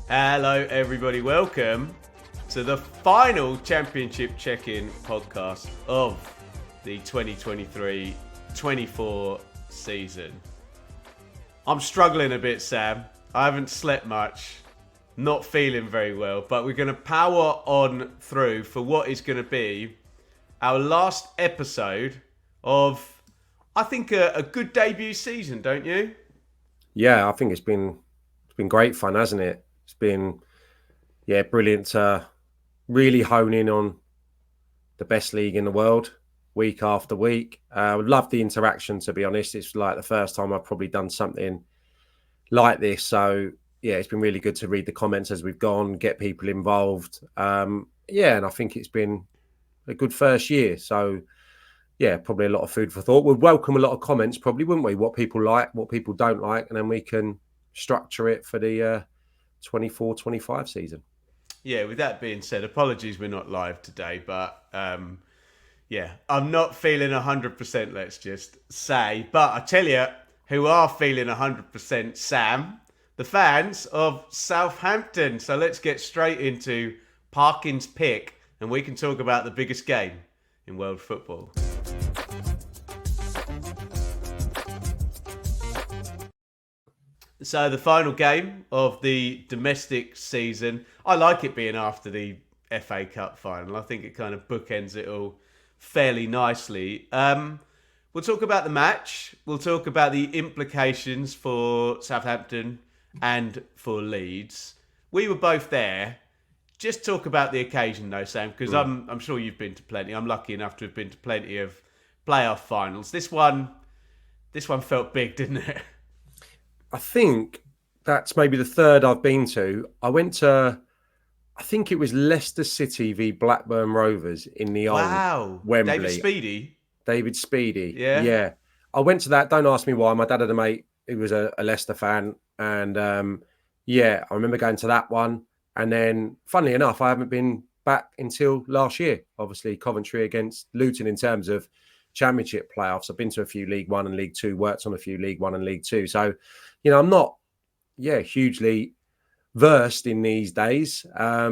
Hello, everybody. Welcome to the final Championship check-in podcast of the 2023-24 season. I'm struggling a bit, Sam. I haven't slept much. Not feeling very well, but we're going to power on through for what is going to be our last episode of, I think, a good debut season, don't you? Yeah, I think it's been great fun, hasn't it? It's been, brilliant to really hone in on the best league in the world week after week. I love the interaction, to be honest. It's like the first time I've probably done something like this. So, yeah, it's been really good to read the comments as we've gone, get people involved. And I think it's been a good first year. So, yeah, probably a lot of food for thought. We'd welcome a lot of comments, probably, wouldn't we? What people like, what people don't like, and then we can structure it for the 24-25 season. Yeah, with that being said, apologies we're not live today, but I'm not feeling 100%, let's just say. But I tell you who are feeling 100%, Sam, the fans of Southampton. So let's get straight into Parkin's pick, and we can talk about the biggest game in world football. So the final game of the domestic season. I like it being after the FA Cup final. I think it kind of bookends it all fairly nicely. We'll talk about the match. We'll talk about the implications for Southampton and for Leeds. We were both there. Just talk about the occasion though, Sam, because I'm sure you've been to plenty. I'm lucky enough to have been to plenty of playoff finals. This one felt big, didn't it? I think that's maybe the third I've been to. I went to, I think it was Leicester City v Blackburn Rovers in the old Wembley. David Speedy. Yeah. I went to that. Don't ask me why. My dad had a mate who was a Leicester fan. And I remember going to that one. And then, funnily enough, I haven't been back until last year. Obviously, Coventry against Luton in terms of Championship playoffs. I've been to a few League One and League Two, worked on a few League One and League Two. So, I'm not, hugely versed in these days. I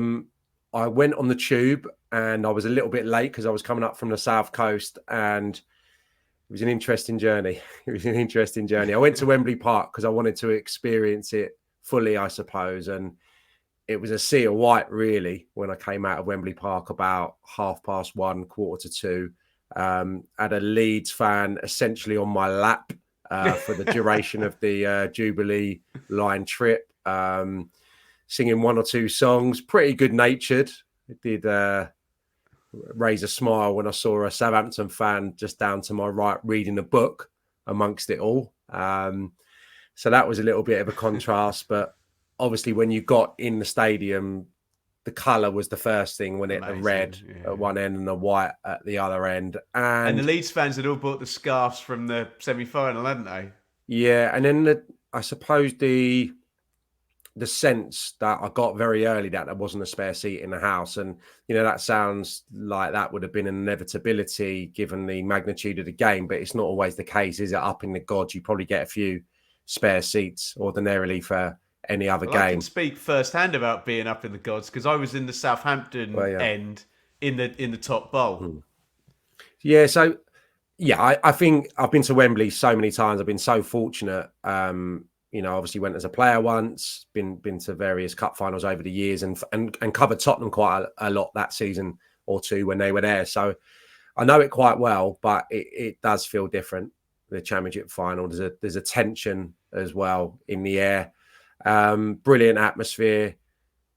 went on the tube and I was a little bit late because I was coming up from the South Coast, and it was an interesting journey. I went to Wembley Park because I wanted to experience it fully, I suppose. And it was a sea of white, really, when I came out of Wembley Park about 1:30, 1:45. Had a Leeds fan essentially on my lap for the duration of the Jubilee line trip, singing one or two songs, pretty good natured. It did raise a smile when I saw a Southampton fan just down to my right reading a book amongst it all. So that was a little bit of a contrast, but obviously when you got in the stadium, the colour was the first thing, when it the red at one end and the white at the other end. And the Leeds fans had all bought the scarves from the semi-final, hadn't they? Yeah, and then I suppose the sense that I got very early that there wasn't a spare seat in the house. And, that sounds like that would have been an inevitability given the magnitude of the game, but it's not always the case, is it? Up in the gods, you probably get a few spare seats ordinarily for any other game. I can speak firsthand about being up in the gods because I was in the Southampton end in the top bowl. Yeah, so I think I've been to Wembley so many times. I've been so fortunate. Obviously went as a player once, been to various cup finals over the years, and covered Tottenham quite a lot that season or two when they were there. So I know it quite well, but it does feel different. The Championship final, there's a tension as well in the air. Brilliant atmosphere.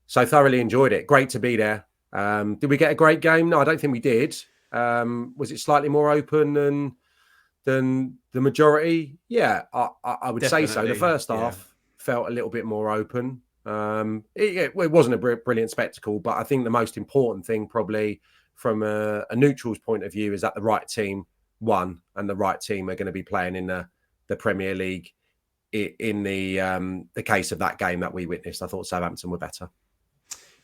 So thoroughly enjoyed it. Great to be there. Did we get a great game? No, I don't think we did. Was it slightly more open than the majority? Yeah, I would say so. The first half felt a little bit more open. It wasn't a brilliant spectacle, but I think the most important thing probably from a neutral's point of view is that the right team won, and the right team are going to be playing in the Premier League. In the case of that game that we witnessed, I thought Southampton were better.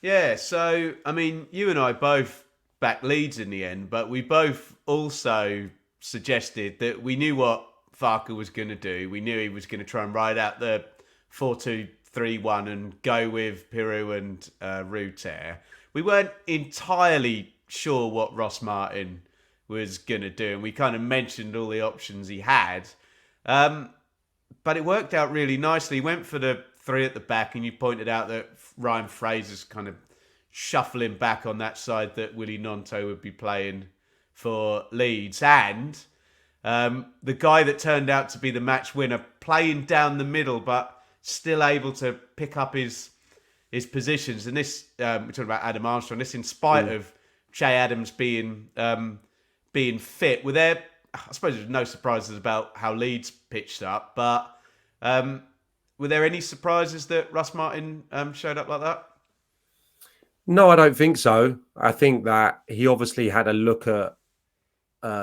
Yeah, so, I mean, you and I both backed Leeds in the end, but we both also suggested that we knew what Farke was going to do. We knew he was going to try and ride out the 4-2-3-1 3-1 and go with Piru and Ruter, we weren't entirely sure what Ross Martin was going to do. And we kind of mentioned all the options he had. But it worked out really nicely. He went for the 3 at the back, and you pointed out that Ryan Fraser's kind of shuffling back on that side that Willie Gnonto would be playing for Leeds. And the guy that turned out to be the match winner, playing down the middle, but still able to pick up his positions. And this, we're talking about Adam Armstrong, this in spite of Che Adams being fit. Were there, I suppose there's no surprises about how Leeds pitched up, but were there any surprises that Russ Martin showed up like that? No, I don't think so. I think that he obviously had a look at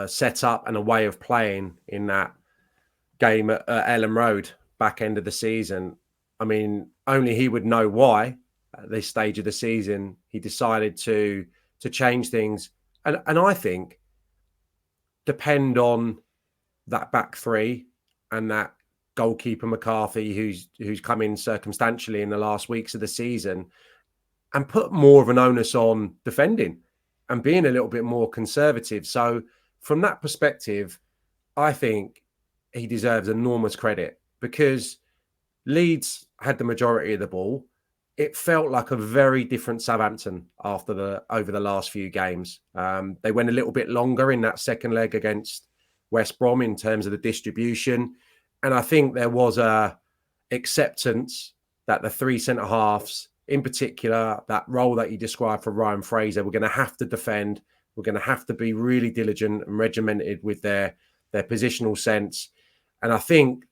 setup and a way of playing in that game at Ellen Road back end of the season. I mean, only he would know why at this stage of the season he decided to change things. And I think depend on that back 3 and that goalkeeper McCarthy who's come in circumstantially in the last weeks of the season, and put more of an onus on defending and being a little bit more conservative. So from that perspective, I think he deserves enormous credit, because Leeds had the majority of the ball. It felt like a very different Southampton over the last few games. They went a little bit longer in that second leg against West Brom in terms of the distribution. And I think there was a acceptance that the 3 centre-halves, in particular, that role that you described for Ryan Fraser, we're going to have to defend. We're going to have to be really diligent and regimented with their positional sense. And I think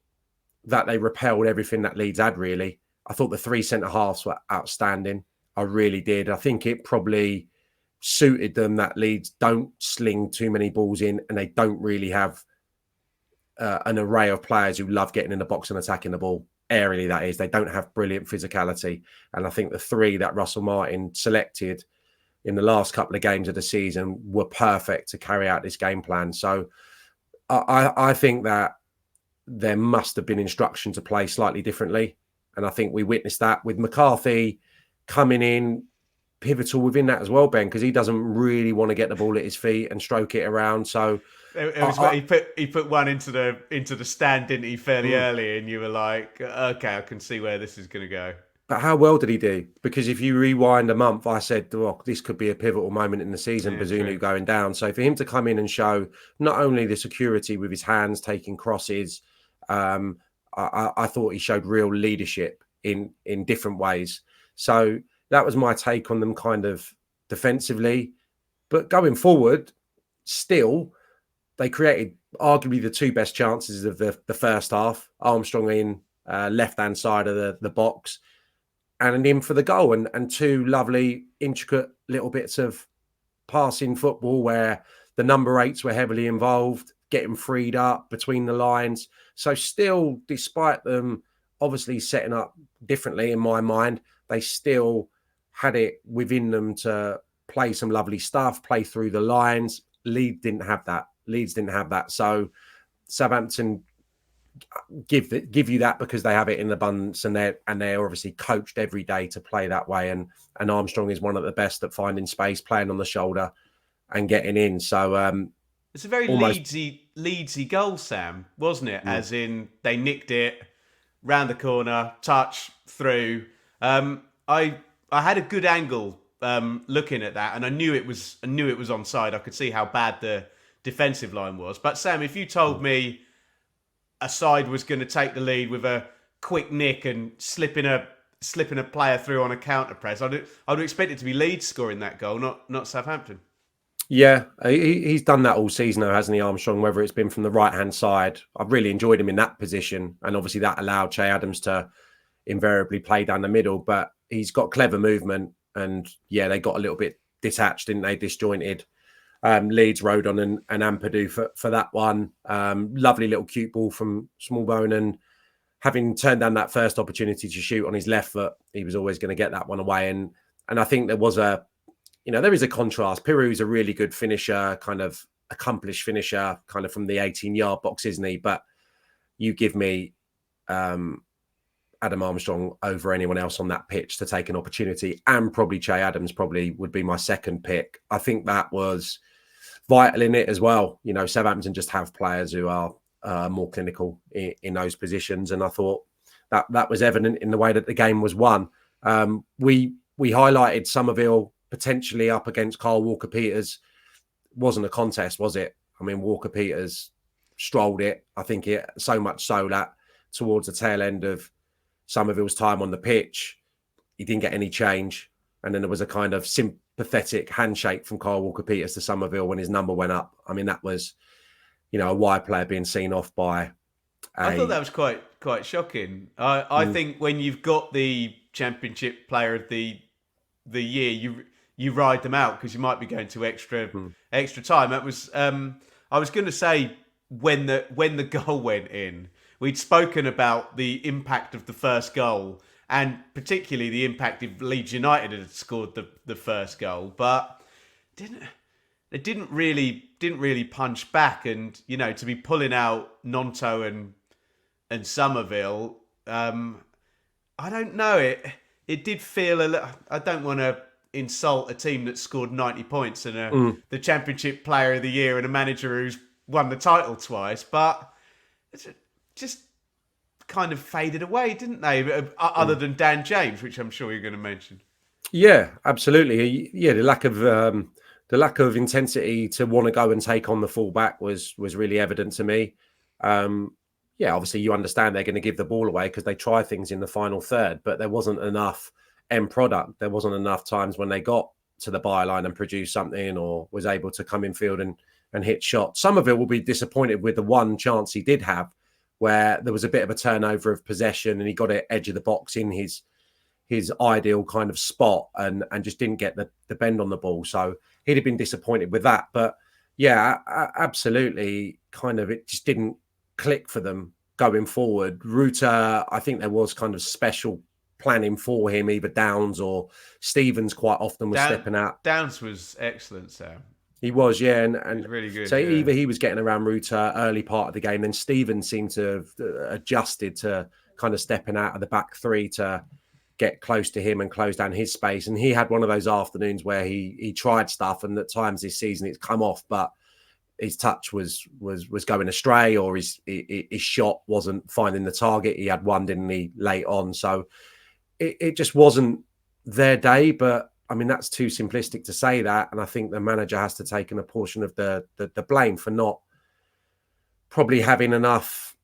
that they repelled everything that Leeds had, really. I thought the 3 centre-halves were outstanding. I really did. I think it probably suited them that Leeds don't sling too many balls in, and they don't really have an array of players who love getting in the box and attacking the ball. Aerially, that is. They don't have brilliant physicality. And I think the 3 that Russell Martin selected in the last couple of games of the season were perfect to carry out this game plan. So I think that there must have been instruction to play slightly differently. And I think we witnessed that with McCarthy coming in pivotal within that as well, Ben, because he doesn't really want to get the ball at his feet and stroke it around. So he put one into the stand, didn't he, fairly early, and you were like, okay, I can see where this is going to go. But how well did he do? Because if you rewind a month, I said, oh, this could be a pivotal moment in the season, Bazunu going down. So for him to come in and show not only the security with his hands, taking crosses, I thought he showed real leadership in different ways. So that was my take on them kind of defensively. But going forward, still, they created arguably the 2 best chances of the first half. Armstrong in left-hand side of the box, and in for the goal, and 2 lovely, intricate little bits of passing football where the number 8s were heavily involved, getting freed up between the lines. So still, despite them obviously setting up differently in my mind, they still had it within them to play some lovely stuff, play through the lines. Leeds didn't have that. So Southampton give you that because they have it in abundance, and they're obviously coached every day to play that way. And Armstrong is one of the best at finding space, playing on the shoulder and getting in. So it's a very Leedsy goal, Sam, wasn't it? As in, they nicked it round the corner, touch through. I had a good angle looking at that, and I knew it was onside. I could see how bad the defensive line was. But Sam, if you told me a side was going to take the lead with a quick nick and slipping a player through on a counter press, I'd expect it to be Leeds scoring that goal, not Southampton. Yeah, he's done that all season, though, hasn't he, Armstrong? Whether it's been from the right-hand side, I've really enjoyed him in that position, and obviously that allowed Che Adams to invariably play down the middle. But he's got clever movement, and yeah, they got a little bit detached, didn't they? Disjointed. Leeds Rodon and Ampadu for that one. Lovely little cute ball from Smallbone, and having turned down that first opportunity to shoot on his left foot, he was always going to get that one away. And I think there was there is a contrast. Piru's a really good finisher, kind of accomplished finisher, kind of from the 18-yard box, isn't he? But you give me Adam Armstrong over anyone else on that pitch to take an opportunity, and probably Che Adams probably would be my second pick. I think that was vital in it as well. You know, Southampton just have players who are more clinical in those positions, and I thought that was evident in the way that the game was won. We highlighted Somerville potentially up against Kyle Walker-Peters. Wasn't a contest, was it? I mean, Walker-Peters strolled it. I think it so much so that towards the tail end of Somerville's time on the pitch, he didn't get any change. And then there was a kind of sympathetic handshake from Kyle Walker-Peters to Somerville when his number went up. I mean, that was, you know, a wide player being seen off by I thought that was quite shocking. I think when you've got the Championship Player of the year, you ride them out because you might be going to extra time. That was I was going to say when the goal went in, we'd spoken about the impact of the first goal and particularly the impact if Leeds United had scored the first goal, but it didn't really punch back. And you know, to be pulling out Nonto and Somerville, I don't know, it did feel a little. I don't want to insult a team that scored 90 points and the Championship Player of the Year and a manager who's won the title twice, but it's just kind of faded away, didn't they? Other than Dan James, which I'm sure you're going to mention. Yeah, absolutely. Yeah, the lack of intensity to want to go and take on the fullback was really evident to me. Yeah, obviously you understand they're going to give the ball away because they try things in the final third, but there wasn't enough end product. There wasn't enough times when they got to the byline and produced something or was able to come in field and hit shots. Some of it will be disappointed with the one chance he did have where there was a bit of a turnover of possession and he got it edge of the box in his ideal kind of spot and just didn't get the bend on the ball. So he'd have been disappointed with that. But yeah, absolutely kind of it just didn't click for them going forward. Ruta, I think there was kind of special planning for him, either Downs or Stevens quite often was stepping out. Downs was excellent, Sam. He was, yeah, and really good. So either he was getting around Ruta early part of the game, then Stevens seemed to have adjusted to kind of stepping out of the back three to get close to him and close down his space. And he had one of those afternoons where he tried stuff, and at times this season it's come off, but his touch was going astray, or his shot wasn't finding the target. He had one, didn't he, late on? So it just wasn't their day. But I mean, that's too simplistic to say that. And I think the manager has to take a portion of the blame for not probably having enough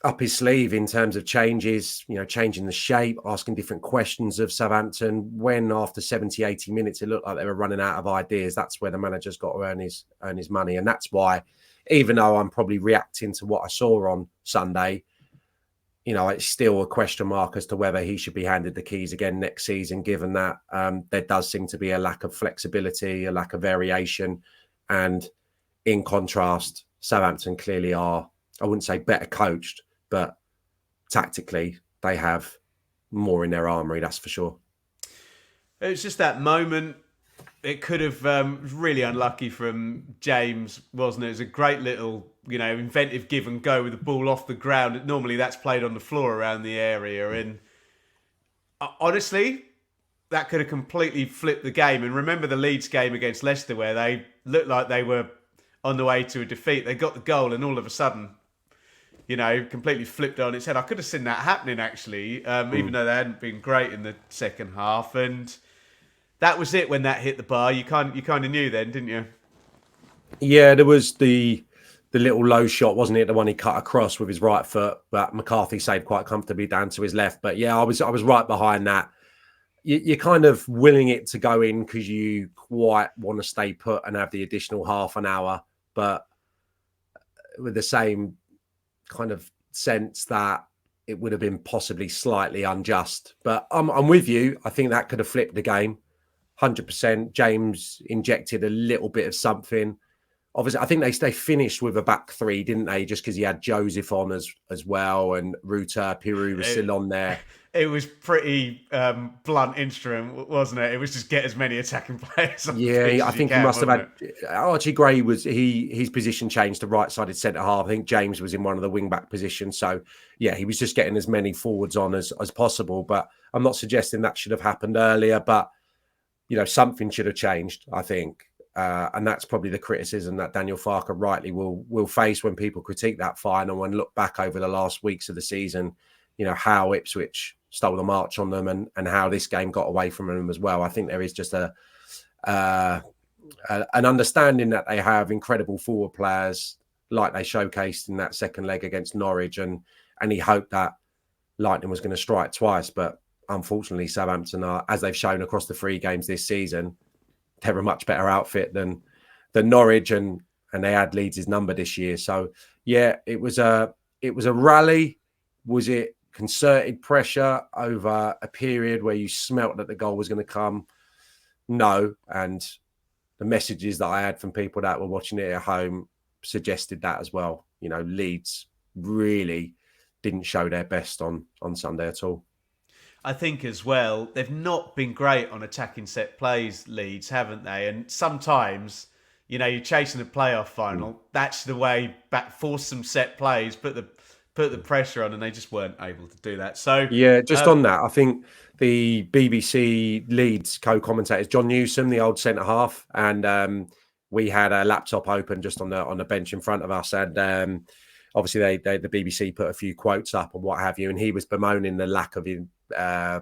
up his sleeve in terms of changes, you know, changing the shape, asking different questions of Southampton. When after 70, 80 minutes, it looked like they were running out of ideas. That's where the manager's got to earn his money. And that's why, even though I'm probably reacting to what I saw on Sunday, you know, it's still a question mark as to whether he should be handed the keys again next season, given that there does seem to be a lack of flexibility, a lack of variation. And in contrast, Southampton clearly are, I wouldn't say better coached, but tactically they have more in their armoury, that's for sure. It was just that moment. It could have really unlucky from James, wasn't it? It was a great little, you know, inventive give and go with the ball off the ground. Normally that's played on the floor around the area. And honestly, that could have completely flipped the game. And remember the Leeds game against Leicester where they looked like they were on the way to a defeat. They got the goal and all of a sudden, you know, completely flipped on its head. I could have seen that happening, actually, even though they hadn't been great in the second half. And that was it when that hit the bar. You kind of knew then, didn't you? Yeah, there was the little low shot, wasn't it? The one he cut across with his right foot, but McCarthy saved quite comfortably down to his left. But yeah, I was right behind that. You're kind of willing it to go in because you quite want to stay put and have the additional half an hour, but with the same kind of sense that it would have been possibly slightly unjust. But I'm with you. I think that could have flipped the game 100%. James injected a little bit of something obviously, I think they finished with a back three, didn't they? Just because he had Joseph on as well, and Ruta Piru was still on there. It was pretty blunt instrument, wasn't it? It was just get as many attacking players on the pitch I as you think can, he must have wasn't had Archie Gray was his position changed to right-sided centre half. I think James was in one of the wing-back positions. So yeah, he was just getting as many forwards on as possible. But I'm not suggesting that should have happened earlier, but something should have changed, I think. And that's probably the criticism that Daniel Farker rightly will face when people critique that final and look back over the last weeks of the season, how Ipswich stole the march on them and how this game got away from them as well. I think there is just an understanding that they have incredible forward players like they showcased in that second leg against Norwich, and he hoped that lightning was going to strike twice. But unfortunately, Southampton are, as they've shown across the 3 games this season, they're a much better outfit than Norwich, and they had Leeds' number this year. So yeah, it was a rally. Was it concerted pressure over a period where you smelt that the goal was going to come? No. And the messages that I had from people that were watching it at home suggested that as well. Leeds really didn't show their best on Sunday at all. I think as well, they've not been great on attacking set plays, Leeds, haven't they? And sometimes, you're chasing a playoff final. That's the way back, force some set plays, put the pressure on, and they just weren't able to do that. So yeah, just on that, I think the BBC Leeds co-commentators, John Newsom, the old centre half, and we had a laptop open just on the bench in front of us, and obviously the BBC put a few quotes up and what have you, and he was bemoaning the lack of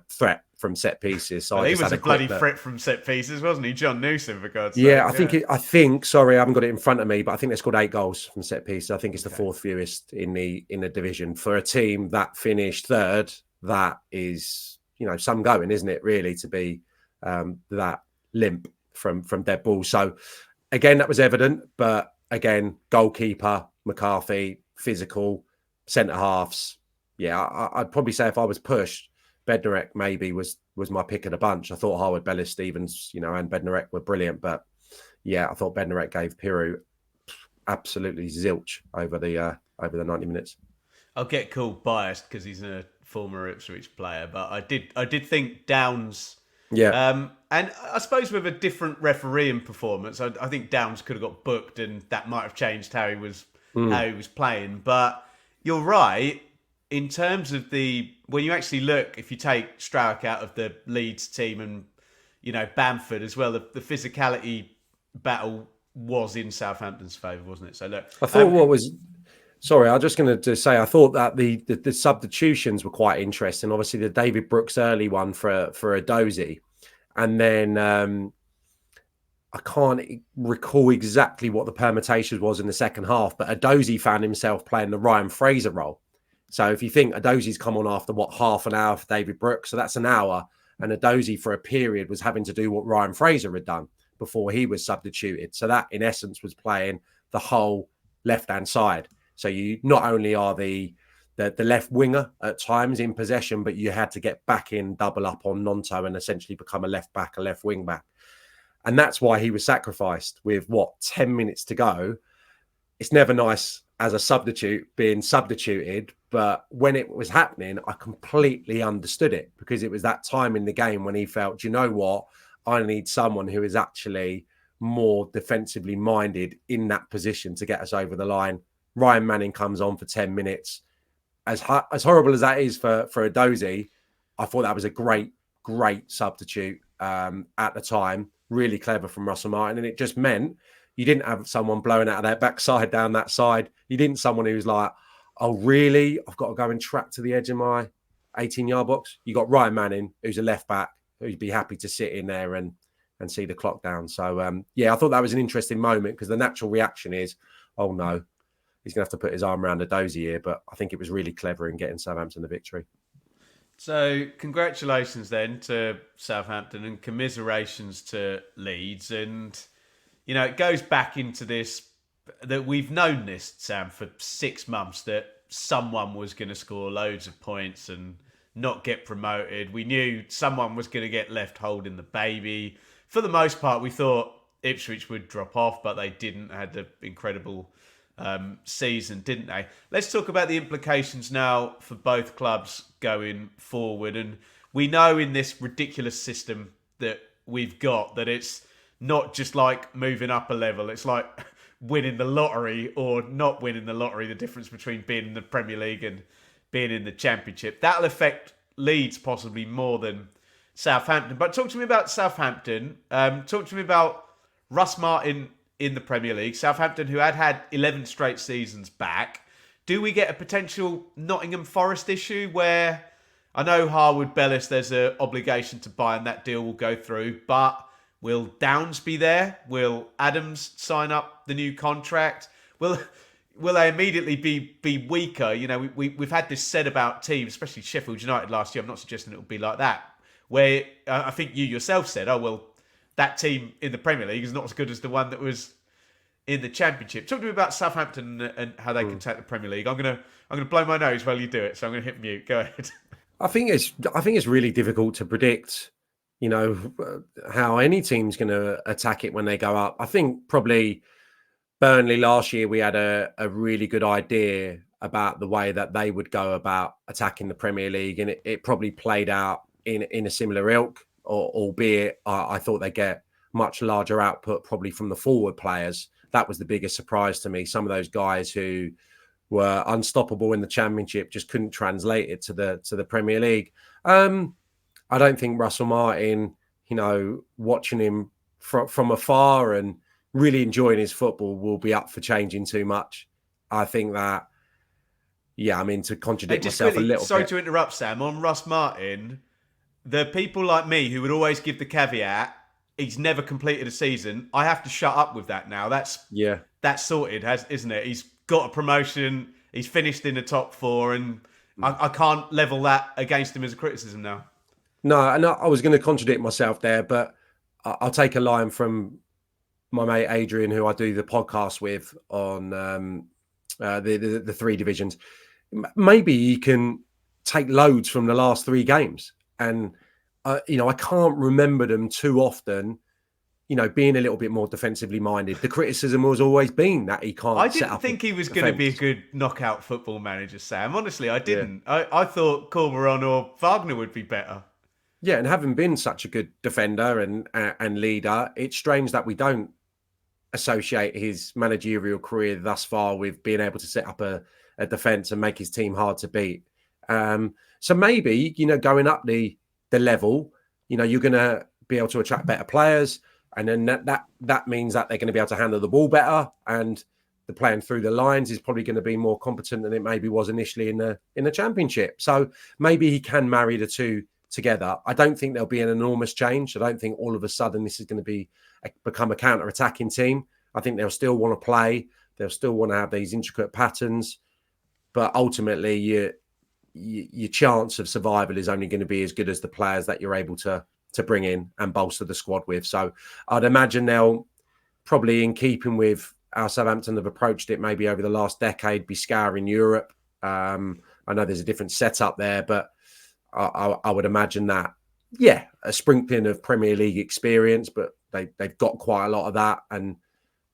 threat from set pieces. So he was a bloody threat from set pieces, wasn't he, John Newsom, for God's sake? Yeah, I think. Sorry, I haven't got it in front of me, but I think they scored 8 goals from set pieces. I think it's the 4th fewest in the division for a team that finished 3rd. That is, some going, isn't it? Really, to be that limp from dead ball. So again, that was evident. But again, goalkeeper McCarthy, physical centre halves. Yeah, I'd probably say if I was pushed, Bednarek maybe was my pick of the bunch. I thought Harwood, Bellis, Stevens, and Bednarek were brilliant. But yeah, I thought Bednarek gave Piru absolutely zilch over the 90 minutes. I'll get called biased because he's a former Ipswich player, but I did think Downs. Yeah. And I suppose with a different refereeing performance, I think Downs could have got booked, and that might have changed how he was playing. But you're right. In terms of when you actually look, if you take Strauch out of the Leeds team and, Bamford as well, the physicality battle was in Southampton's favour, wasn't it? So look, I thought sorry, I was just going to say, I thought that the substitutions were quite interesting. Obviously, the David Brooks early one for a Dozy, and then I can't recall exactly what the permutations was in the second half, but Adozie found himself playing the Ryan Fraser role. So if you think Adozie's come on after half an hour for David Brooks, so that's an hour, and Adozie for a period was having to do what Ryan Fraser had done before he was substituted. So that in essence was playing the whole left-hand side. So you not only are the left winger at times in possession, but you had to get back in, double up on Nonto and essentially become a left back, a left wing back. And that's why he was sacrificed with 10 minutes to go. It's never nice as a substitute being substituted, but when it was happening, I completely understood it, because it was that time in the game when he felt, you know what, I need someone who is actually more defensively minded in that position to get us over the line. Ryan Manning comes on for 10 minutes. As horrible as that is for Adozie, I thought that was a great substitute at the time. Really clever from Russell Martin. And it just meant you didn't have someone blowing out of their backside down that side. You didn't someone who was like, oh, really? I've got to go and track to the edge of my 18-yard box. You got Ryan Manning, who's a left back, who'd be happy to sit in there and see the clock down. So, yeah, I thought that was an interesting moment, because the natural reaction is, oh, no, he's going to have to put his arm around Adozie here. But I think it was really clever in getting Southampton the victory. So congratulations then to Southampton, and commiserations to Leeds. And, it goes back into this, that we've known this, Sam, for 6 months, that someone was going to score loads of points and not get promoted. We knew someone was going to get left holding the baby. For the most part, we thought Ipswich would drop off, but they didn't. They had an incredible season, didn't they? Let's talk about the implications now for both clubs going forward. And we know in this ridiculous system that we've got that it's not just like moving up a level. It's like winning the lottery or not winning the lottery, the difference between being in the Premier League and being in the Championship. That'll affect Leeds possibly more than Southampton. But talk to me about Southampton. Talk to me about Russ Martin in the Premier League. Southampton, who had 11 straight seasons back. Do we get a potential Nottingham Forest issue where I know Harwood Bellis, there's an obligation to buy and that deal will go through, but will Downs be there? Will Adams sign up the new contract? Will they immediately be weaker? You know, we've had this said about teams, especially Sheffield United last year. I'm not suggesting it will be like that. Where I think you yourself said, oh, well, that team in the Premier League is not as good as the one that was in the Championship. Talk to me about Southampton and how they can take the Premier League. I'm gonna blow my nose while you do it, so I'm gonna hit mute. Go ahead. I think it's really difficult to predict, you know, how any team's going to attack it when they go up. I think probably Burnley last year, we had a really good idea about the way that they would go about attacking the Premier League, and it probably played out in a similar ilk, albeit I thought they'd get much larger output probably from the forward players. That was the biggest surprise to me. Some of those guys who were unstoppable in the Championship just couldn't translate it to the Premier League. I don't think Russell Martin, you know, watching him from afar and really enjoying his football will be up for changing too much. I think that, yeah, I mean, to contradict myself a little bit. Sorry to interrupt, Sam. On Russ Martin, the people like me who would always give the caveat, he's never completed a season, I have to shut up with that now. That's sorted, isn't it? He's got a promotion, he's finished in the top four, and I can't level that against him as a criticism now. No, and I was going to contradict myself there, but I'll take a line from my mate Adrian, who I do the podcast with on the three divisions. Maybe he can take loads from the last three games, and you know, I can't remember them too often, you know, being a little bit more defensively minded. The criticism has always been that he can't. I didn't think he was going to be a good knockout football manager, Sam. Honestly, I didn't. Yeah. I thought Corberon or Wagner would be better. Yeah, and having been such a good defender and leader, it's strange that we don't associate his managerial career thus far with being able to set up a defence and make his team hard to beat. So maybe, you know, going up the level, you know, you're going to be able to attract better players, and then that means that they're going to be able to handle the ball better, and the playing through the lines is probably going to be more competent than it maybe was initially in the Championship. So maybe he can marry the two together. I don't think there'll be an enormous change. I don't think all of a sudden this is going to become a counter-attacking team. I think they'll still want to play. They'll still want to have these intricate patterns, but ultimately your chance of survival is only going to be as good as the players that you're able to bring in and bolster the squad with. So I'd imagine they'll probably, in keeping with how Southampton have approached it maybe over the last decade, be scouring Europe. I know there's a different setup there, but I would imagine that, yeah, a sprinkling of Premier League experience, but they've got quite a lot of that. And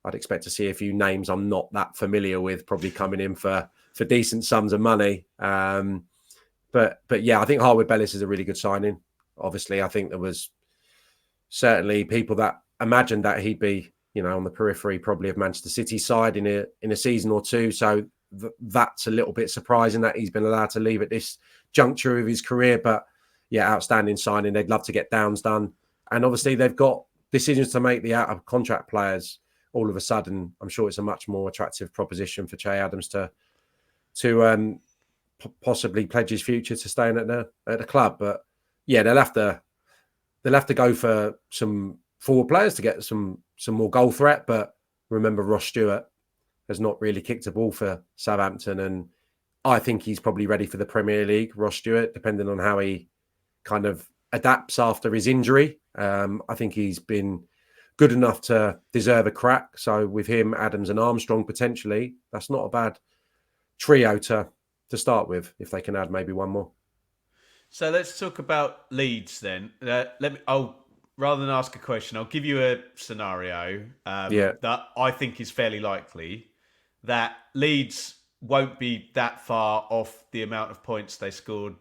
I'd expect to see a few names I'm not that familiar with probably coming in for decent sums of money. But yeah, I think Harwood Bellis is a really good signing. Obviously, I think there was certainly people that imagined that he'd be, you know, on the periphery probably of Manchester City's side in a season or two. So that's a little bit surprising that he's been allowed to leave at this juncture of his career. But yeah, outstanding signing. They'd love to get Downs done. And obviously they've got decisions to make the out-of-contract players. All of a sudden, I'm sure it's a much more attractive proposition for Che Adams to possibly pledge his future to staying at the club. But yeah, they'll have to go for some forward players to get some more goal threat. But remember, Ross Stewart has not really kicked a ball for Southampton, and I think he's probably ready for the Premier League. Ross Stewart, depending on how he kind of adapts after his injury, I think he's been good enough to deserve a crack. So with him, Adams and Armstrong potentially, that's not a bad trio to start with, if they can add maybe one more. So let's talk about Leeds then. I'll rather than ask a question, I'll give you a scenario Yeah. that I think is fairly likely, that Leeds won't be that far off the amount of points they scored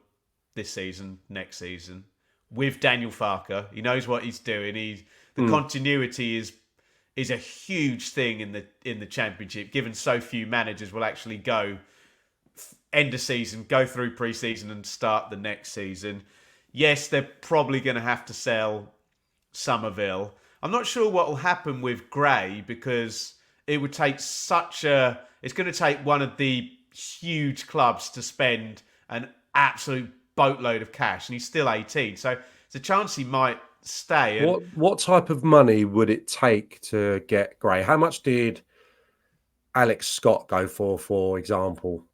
this season, next season, with Daniel Farker. He knows what he's doing. The continuity is a huge thing in the Championship, given so few managers will actually go end of season, go through pre-season and start the next season. Yes, they're probably going to have to sell Somerville. I'm not sure what will happen with Gray, because it would take it's going to take one of the huge clubs to spend an absolute boatload of cash, and he's still 18, so there's a chance he might stay. And What type of money would it take to get Gray? How much did Alex Scott go for example?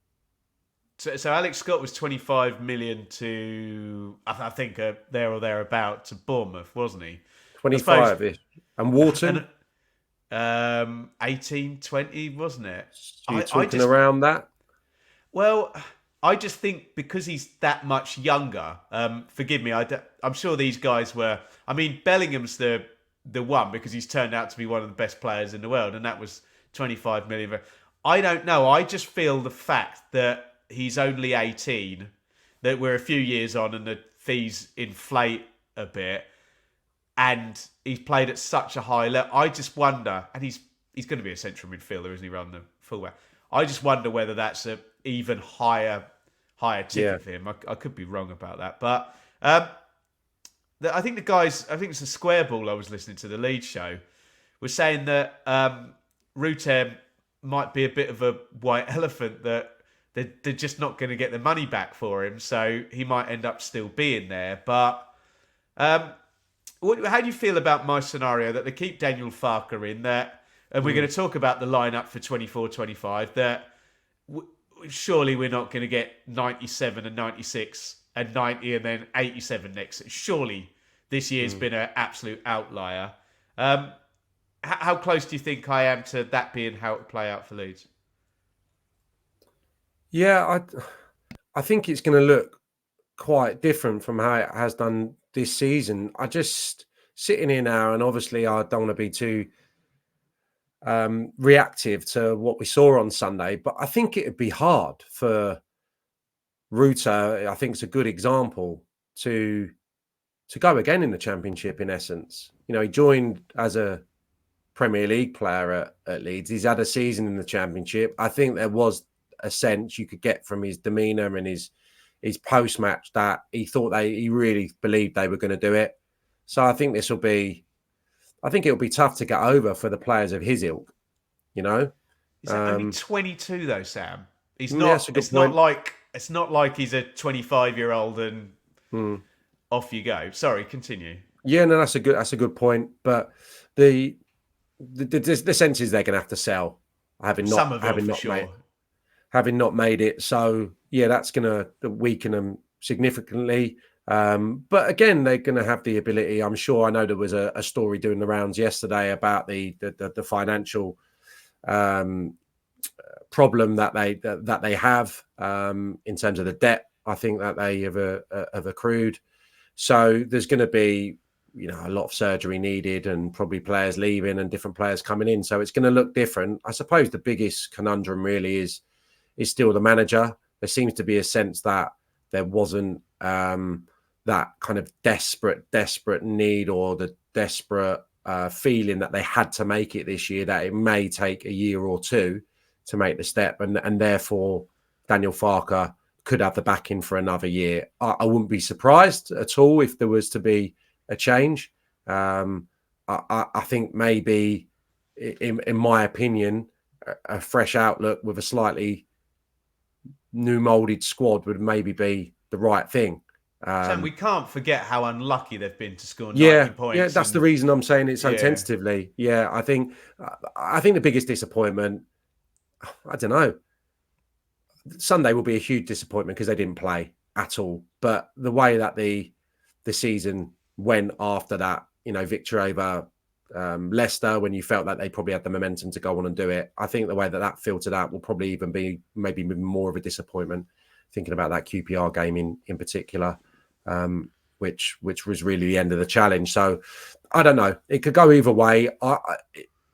So Alex Scott was 25 million to, I think, there or thereabout, to Bournemouth, wasn't he? 25-ish. And Wharton? 18, 20, wasn't it? So you're talking around that? Well, I just think because he's that much younger, forgive me, I'm sure these guys were... I mean, Bellingham's the one, because he's turned out to be one of the best players in the world, and that was 25 million. I don't know. I just feel the fact that he's only 18, that we're a few years on and the fees inflate a bit, and he's played at such a high level. I just wonder, and he's going to be a central midfielder, isn't he, rather than fullback? I just wonder whether that's a even higher ticket for him. I could be wrong about that, but I think the guys, I think it's a Square Ball I was listening to, the Leeds show, was saying that Rutem might be a bit of a white elephant, that they're just not going to get the money back for him, so he might end up still being there. But how do you feel about my scenario that they keep Daniel Farker in, that, and we're going to talk about the lineup for 24-25, that surely we're not going to get 97 and 96 and 90 and then 87 next. Surely this year's been an absolute outlier. How close do you think I am to that being how it would play out for Leeds? Yeah, I think it's going to look quite different from how it has done this season. I just sitting here now, and obviously I don't want to be too reactive to what we saw on Sunday, but I think it would be hard for Ruta. I think it's a good example to go again in the Championship. In essence, you know, he joined as a Premier League player at Leeds. He's had a season in the Championship. I think there was a sense you could get from his demeanour and his post-match that he really believed they were going to do it. So I think it'll be tough to get over for the players of his ilk, you know. He's only 22 though, Sam. He's not. It's not like he's a 25-year-old and off you go. Sorry, continue. Yeah, no, that's a good point. But the sense is they're going to have to sell, having not made it. So yeah, that's going to weaken them significantly. But again, they're going to have the ability. I'm sure. I know there was a story doing the rounds yesterday about the financial problem that they have in terms of the debt. I think that they have accrued. So there's going to be, you know, a lot of surgery needed, and probably players leaving and different players coming in. So it's going to look different. I suppose the biggest conundrum really is still the manager. There seems to be a sense that there wasn't that kind of desperate need, or the desperate feeling that they had to make it this year, that it may take a year or two to make the step, and therefore Daniel Farker could have the backing for another year. I wouldn't be surprised at all if there was to be a change. I think maybe, in my opinion, a fresh outlook with a slightly new moulded squad would maybe be the right thing. Sam, we can't forget how unlucky they've been to score 90 points. Yeah, that's the reason I'm saying it so tentatively. Yeah, I think the biggest disappointment, I don't know, Sunday will be a huge disappointment because they didn't play at all. But the way that the season went after that, you know, victory over Leicester, when you felt that they probably had the momentum to go on and do it, I think the way that filtered out will probably even be maybe more of a disappointment, thinking about that QPR game in particular. which was really the end of the challenge. So I don't know. It could go either way.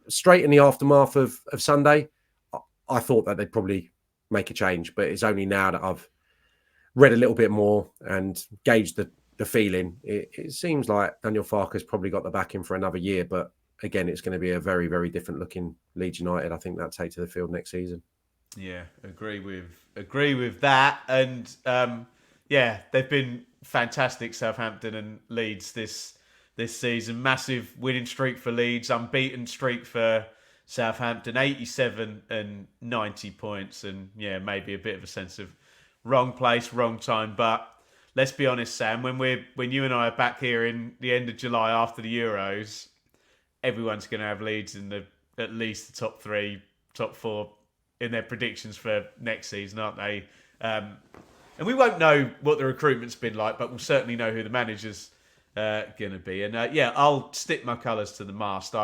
Straight in the aftermath of Sunday, I thought that they'd probably make a change, but it's only now that I've read a little bit more and gauged the feeling. It seems like Daniel Farke's probably got the backing for another year, but again, it's going to be a very, very different looking Leeds United. I think they'll take to the field next season. Yeah, agree with that. And they've been fantastic, Southampton and Leeds this season. Massive winning streak for Leeds, unbeaten streak for Southampton, 87 and 90 points, and maybe a bit of a sense of wrong place, wrong time. But let's be honest, Sam, when you and I are back here in the end of July after the Euros, everyone's going to have Leeds in at least the top 3, top 4 in their predictions for next season, aren't they? And we won't know what the recruitment's been like, but we'll certainly know who the manager's going to be. And I'll stick my colours to the mast.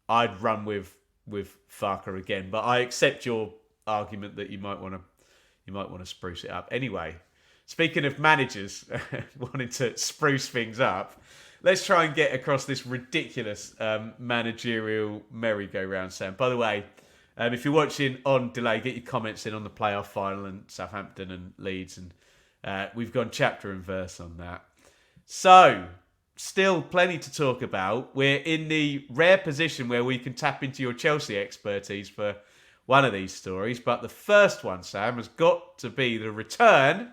I'd run with Farke again, but I accept your argument that you might want to spruce it up. Anyway, speaking of managers wanting to spruce things up, let's try and get across this ridiculous managerial merry-go-round, Sam. By the way, if you're watching on delay, get your comments in on the playoff final and Southampton and Leeds, and we've gone chapter and verse on that. So, still plenty to talk about. We're in the rare position where we can tap into your Chelsea expertise for one of these stories. But the first one, Sam, has got to be the return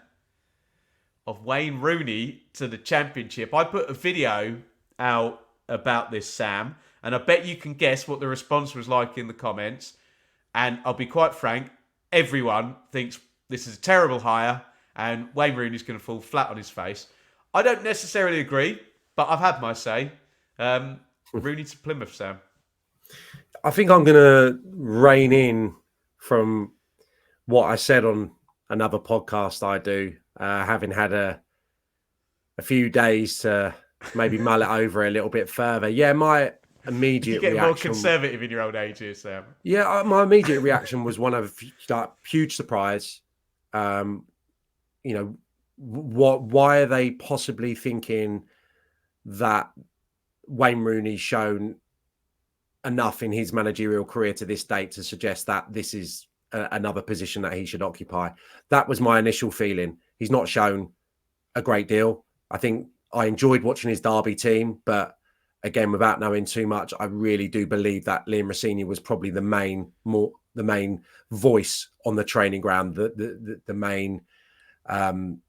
of Wayne Rooney to the Championship. I put a video out about this, Sam, and I bet you can guess what the response was like in the comments. And I'll be quite frank, everyone thinks this is a terrible hire and Wayne Rooney's going to fall flat on his face. I don't necessarily agree, but I've had my say. Rooney to Plymouth, Sam. I think I'm going to rein in from what I said on another podcast I do, having had a few days to maybe mull it over a little bit further. Yeah, my immediate reaction... You get more conservative in your old age here, Sam. Yeah, my immediate reaction was one of huge surprise. Why are they possibly thinking that Wayne Rooney's shown enough in his managerial career to this date to suggest that this is another position that he should occupy? That was my initial feeling. He's not shown a great deal. I think I enjoyed watching his Derby team, but again, without knowing too much, I really do believe that Liam Rossini was probably the main voice on the training ground, the main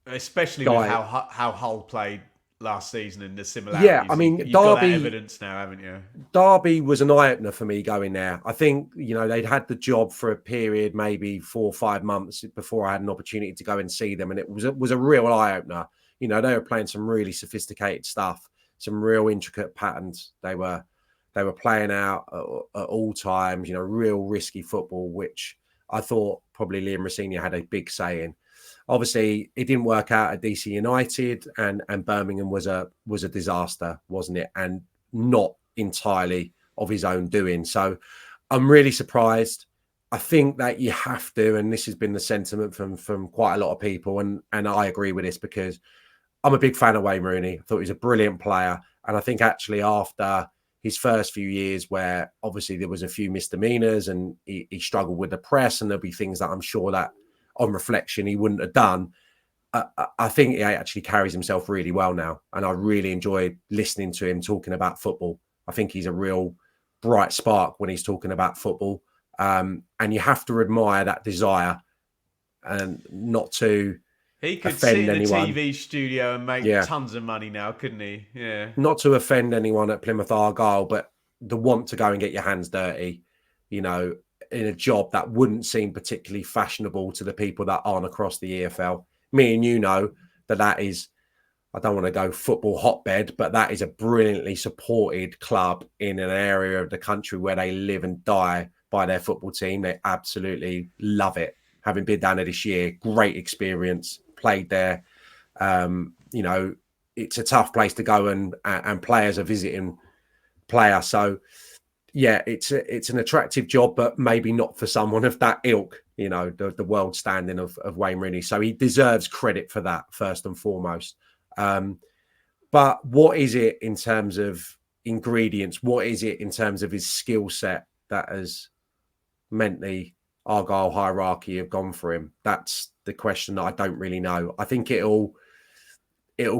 especially with how Hull played last season and the similarities. Yeah, I mean, you've Derby, got that evidence now, haven't you? Derby was an eye-opener for me going there. I think, they'd had the job for a period, maybe 4 or 5 months before I had an opportunity to go and see them. And it was a real eye-opener. They were playing some really sophisticated stuff, some real intricate patterns. They were playing out at all times, real risky football, which I thought probably Liam Rossini had a big say in. Obviously, it didn't work out at DC United, and Birmingham was a disaster, wasn't it? And not entirely of his own doing. So I'm really surprised. I think that you have to, and this has been the sentiment from quite a lot of people, and I agree with this because I'm a big fan of Wayne Rooney. I thought he was a brilliant player. And I think actually after his first few years where obviously there was a few misdemeanors and he struggled with the press, and there'll be things that I'm sure that on reflection he wouldn't have done. I think he actually carries himself really well now. And I really enjoy listening to him talking about football. I think he's a real bright spark when he's talking about football. And you have to admire that desire and not to He could offend sit in anyone. a TV studio and make tons of money now, couldn't he? Yeah. Not to offend anyone at Plymouth Argyle, but the want to go and get your hands dirty, in a job that wouldn't seem particularly fashionable to the people that aren't across the EFL. Me and you know that is, I don't want to go football hotbed, but that is a brilliantly supported club in an area of the country where they live and die by their football team. They absolutely love it. Having been down there this year, great experience, played there. It's a tough place to go and play as a visiting player. So, yeah, it's an attractive job, but maybe not for someone of that ilk, the world standing of Wayne Rooney. So he deserves credit for that, first and foremost. But what is it in terms of ingredients? What is it in terms of his skill set that has meant the Argyle hierarchy have gone for him? That's the question that I don't really know. I think it'll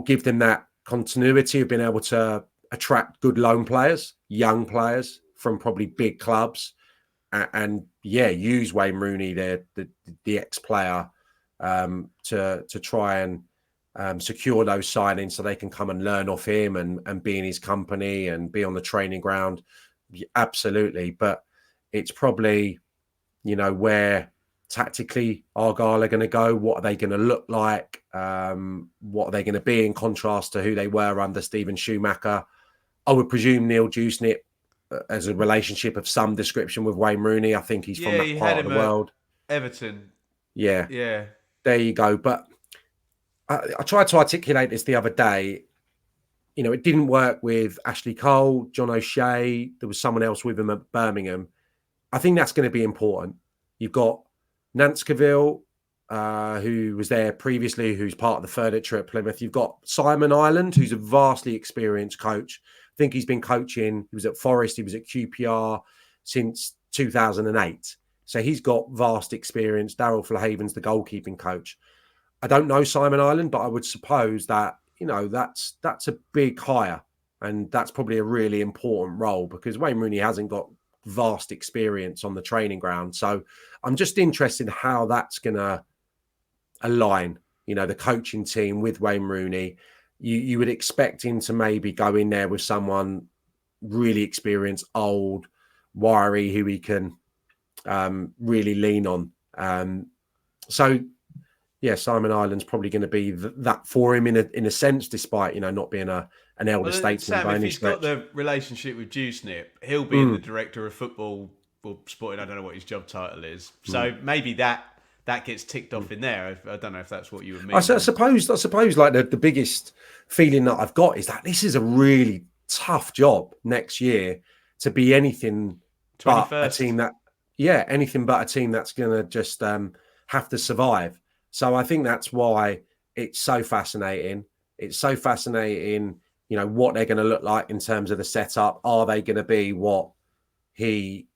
give them that continuity of being able to attract good loan players, young players from probably big clubs, and use Wayne Rooney, the ex-player, to try and secure those signings so they can come and learn off him and be in his company and be on the training ground. Absolutely. But it's probably, where tactically Argyle are going to go. What are they going to look like? What are they going to be in contrast to who they were under Stephen Schumacher? I would presume Neil Dewsnip has a relationship of some description with Wayne Rooney. I think he's from that part of the world. Everton. Yeah. Yeah. There you go. But I tried to articulate this the other day. It didn't work with Ashley Cole, John O'Shea. There was someone else with him at Birmingham. I think that's going to be important. You've got Nanskaville, who was there previously, who's part of the furniture at Plymouth. You've got Simon Ireland, who's a vastly experienced coach. I think he's been coaching. He was at Forest. He was at QPR since 2008. So he's got vast experience. Daryl Flahaven's the goalkeeping coach. I don't know Simon Ireland, but I would suppose that, that's a big hire. And that's probably a really important role because Wayne Rooney hasn't got vast experience on the training ground. So I'm just interested in how that's going to align, the coaching team with Wayne Rooney. You would expect him to maybe go in there with someone really experienced, old, wiry, who he can really lean on. Simon Ireland's probably going to be that for him in a sense, despite not being an elder statesman. Sam, if he's got the relationship with Dewsnip, he'll be the director of football or sporting. I don't know what his job title is. So maybe that gets ticked off in there. I don't know if that's what you would mean. I suppose like the biggest feeling that I've got is that this is a really tough job next year to be anything 21st. But a team that, anything but a team that's going to just have to survive. So I think that's why it's so fascinating. It's so fascinating, what they're going to look like in terms of the setup. Are they going to be what he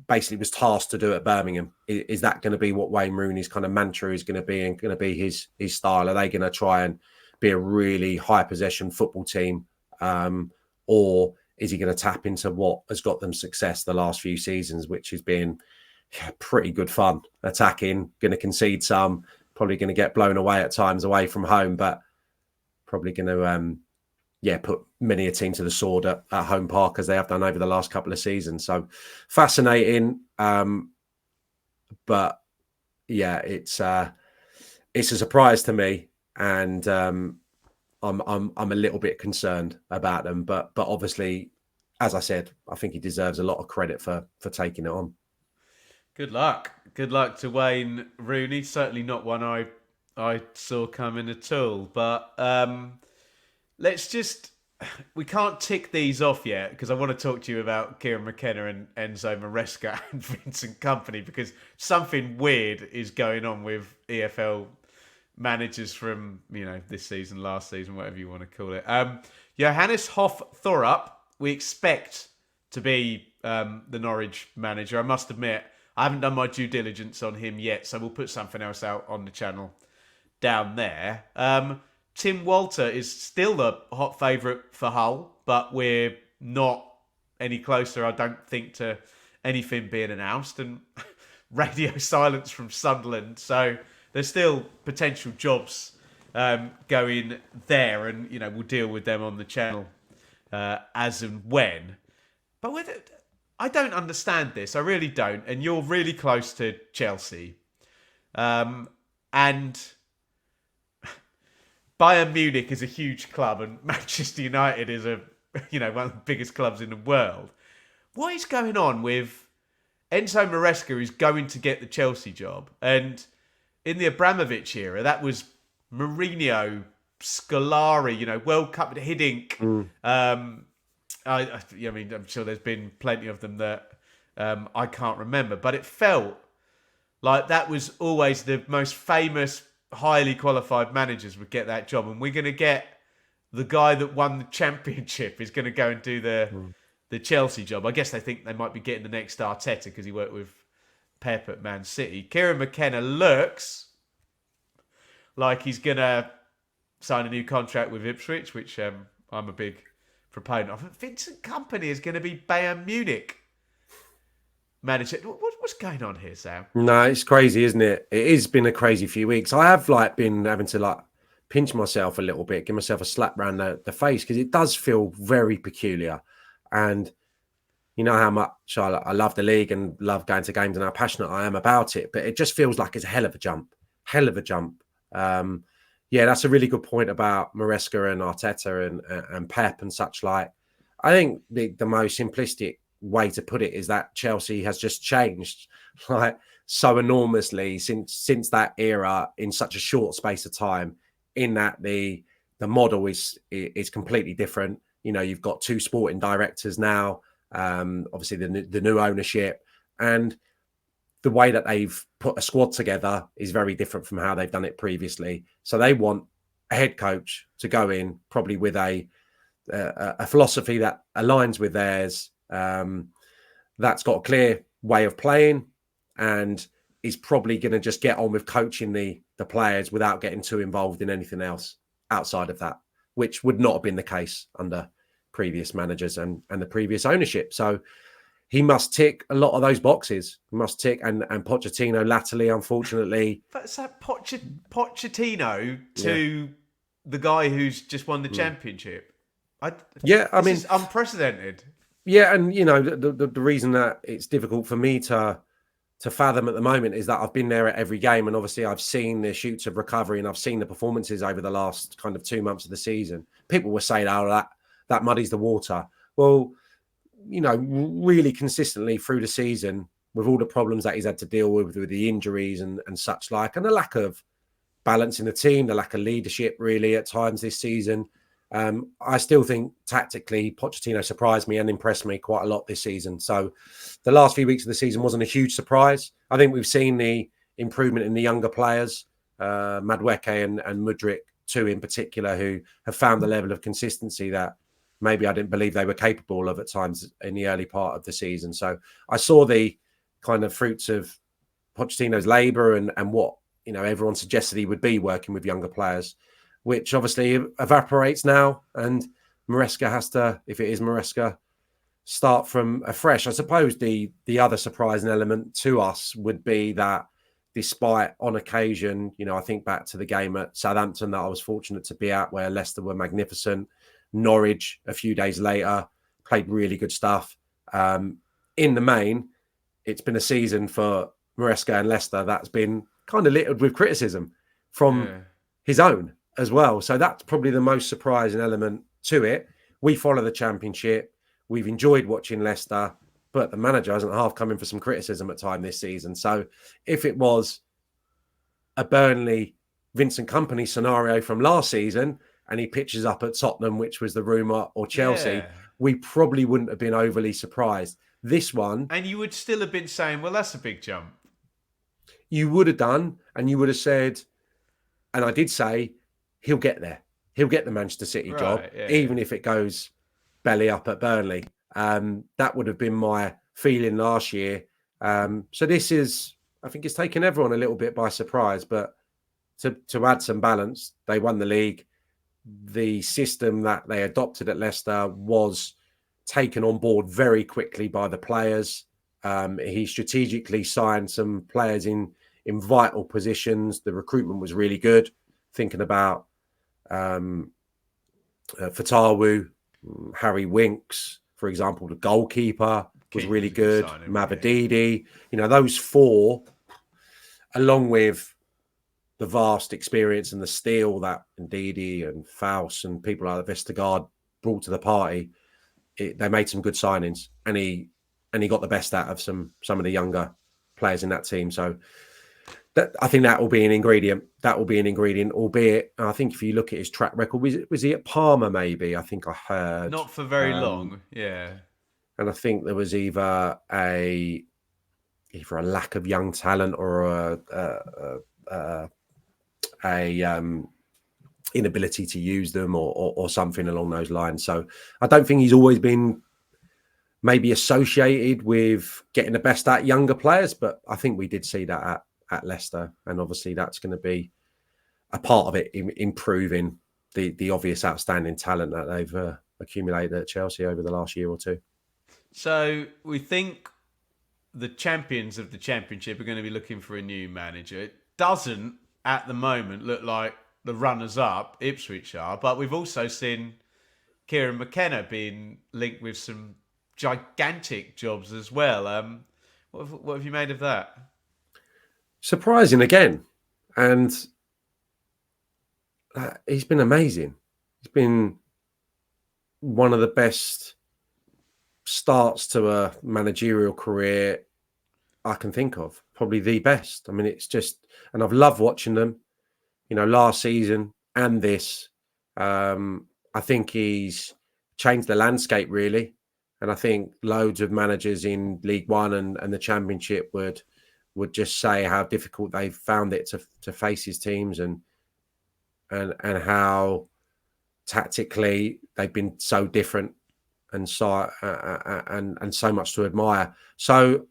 basically was tasked to do at Birmingham? Is that going to be what Wayne Rooney's kind of mantra is going to be and going to be his style? Are they going to try and be a really high possession football team? Or is he going to tap into what has got them success the last few seasons, which has been pretty good fun, attacking, going to concede some, probably going to get blown away at times away from home, but probably going to put many a team to the sword at home park as they have done over the last couple of seasons. So fascinating. But it's a surprise to me, and I'm a little bit concerned about them. But obviously, as I said, I think he deserves a lot of credit for taking it on. Good luck. Good luck to Wayne Rooney. Certainly not one I saw coming at all. But we can't tick these off yet because I want to talk to you about Kieran McKenna and Enzo Maresca and Vincent Kompany, because something weird is going on with EFL managers from, this season, last season, whatever you want to call it. Johannes Hoff-Thorup, we expect to be the Norwich manager. I must admit, I haven't done my due diligence on him yet, so we'll put something else out on the channel down there. Tim Walter is still the hot favourite for Hull, but we're not any closer, I don't think, to anything being announced. And radio silence from Sunderland, so there's still potential jobs going there, and we'll deal with them on the channel as and when. But with it, I don't understand this. I really don't. And you're really close to Chelsea. And Bayern Munich is a huge club, and Manchester United is one of the biggest clubs in the world. What is going on with Enzo Maresca is going to get the Chelsea job? And in the Abramovich era, that was Mourinho, Scolari, World Cup with Hiddink. I'm sure there's been plenty of them that I can't remember, but it felt like that was always the most famous, highly qualified managers would get that job. And we're going to get the guy that won the championship is going to go and do the Chelsea job. I guess they think they might be getting the next Arteta because he worked with Pep at Man City. Kieran McKenna looks like he's going to sign a new contract with Ipswich, which I'm a big proponent of. Vincent Kompany is going to be Bayern Munich manager. What's going on here, Sam? No, it's crazy, isn't it? It has been a crazy few weeks. I have been having to pinch myself a little bit, give myself a slap round the face, because it does feel very peculiar. And you know how much I love the league and love going to games and how passionate I am about it. But it just feels like it's a hell of a jump. Yeah, that's a really good point about Maresca and Arteta and Pep and such like. I think the most simplistic way to put it is that Chelsea has just changed so enormously since that era in such a short space of time, in that the model is completely different. You know, you've got two sporting directors now, obviously the new ownership, and the way that they've put a squad together is very different from how they've done it previously. So they want a head coach to go in probably with a philosophy that aligns with theirs, that's got a clear way of playing, and is probably going to just get on with coaching the players without getting too involved in anything else outside of that, which would not have been the case under previous managers and the previous ownership. So he must tick a lot of those boxes. He must tick, and Pochettino latterly, unfortunately. That's that Pochettino to the guy who's just won the championship. I mean, it's unprecedented. Yeah, and you know the reason that it's difficult for me to fathom at the moment is that I've been there at every game, and obviously I've seen the shoots of recovery, and I've seen the performances over the last kind of 2 months of the season. People were saying, "Oh, that muddies the water." Well, you know, really consistently through the season, with all the problems that he's had to deal with the injuries and such like, and the lack of balance in the team, the lack of leadership really at times this season. I still think tactically Pochettino surprised me and impressed me quite a lot this season. So the last few weeks of the season wasn't a huge surprise. I think we've seen the improvement in the younger players, Madueke and Mudryk too in particular, who have found the level of consistency that maybe I didn't believe they were capable of at times in the early part of the season. So I saw the kind of fruits of Pochettino's labour and what, you know, everyone suggested he would be working with younger players, which obviously evaporates now. And Maresca has to, if it is Maresca, start from afresh. I suppose the other surprising element to us would be that despite on occasion, you know, I think back to the game at Southampton that I was fortunate to be at, where Leicester were magnificent. Norwich a few days later played really good stuff. In the main, it's been a season for Maresca and Leicester that's been kind of littered with criticism from his own as well. So that's probably the most surprising element to it. We follow the Championship. We've enjoyed watching Leicester, but the manager hasn't half come in for some criticism at time this season. So if it was a Burnley Vincent Kompany scenario from last season, and he pitches up at Tottenham, which was the rumour, or Chelsea, we probably wouldn't have been overly surprised. This one... And you would still have been saying, well, that's a big jump. You would have done, and you would have said, and I did say, he'll get there. He'll get the Manchester City job, even if it goes belly up at Burnley. That would have been my feeling last year. So this is, I think it's taken everyone a little bit by surprise, but to add some balance, they won the league. The system that they adopted at Leicester was taken on board very quickly by the players. He strategically signed some players in vital positions. The recruitment was really good. Thinking about Fatawu, Harry Winks, for example, the goalkeeper was really good. Mavadidi, you know, those four, along with the vast experience and the steel that Ndidi and Faust and people like Vestergaard brought to the party, they made some good signings, and he got the best out of some of the younger players in that team. So I think that will be an ingredient. That will be an ingredient, albeit I think if you look at his track record, was he at Parma maybe? I think I heard. Not for very long, yeah. And I think there was either a lack of young talent or inability to use them or something along those lines. So I don't think he's always been maybe associated with getting the best out younger players, but I think we did see that at Leicester, and obviously that's going to be a part of it in improving the obvious outstanding talent that they've accumulated at Chelsea over the last year or two. So we think the champions of the Championship are going to be looking for a new manager. It doesn't, at the moment, look like the runners-up, Ipswich, are, but we've also seen Kieran McKenna being linked with some gigantic jobs as well. What have you made of that? Surprising again. And he's been amazing. He's been one of the best starts to a managerial career I can think of. Probably the best. I mean, it's just, and I've loved watching them, last season and this. I think he's changed the landscape, really. And I think loads of managers in League One and the Championship would just say how difficult they've found it to face his teams and how tactically they've been so different and so much to admire. So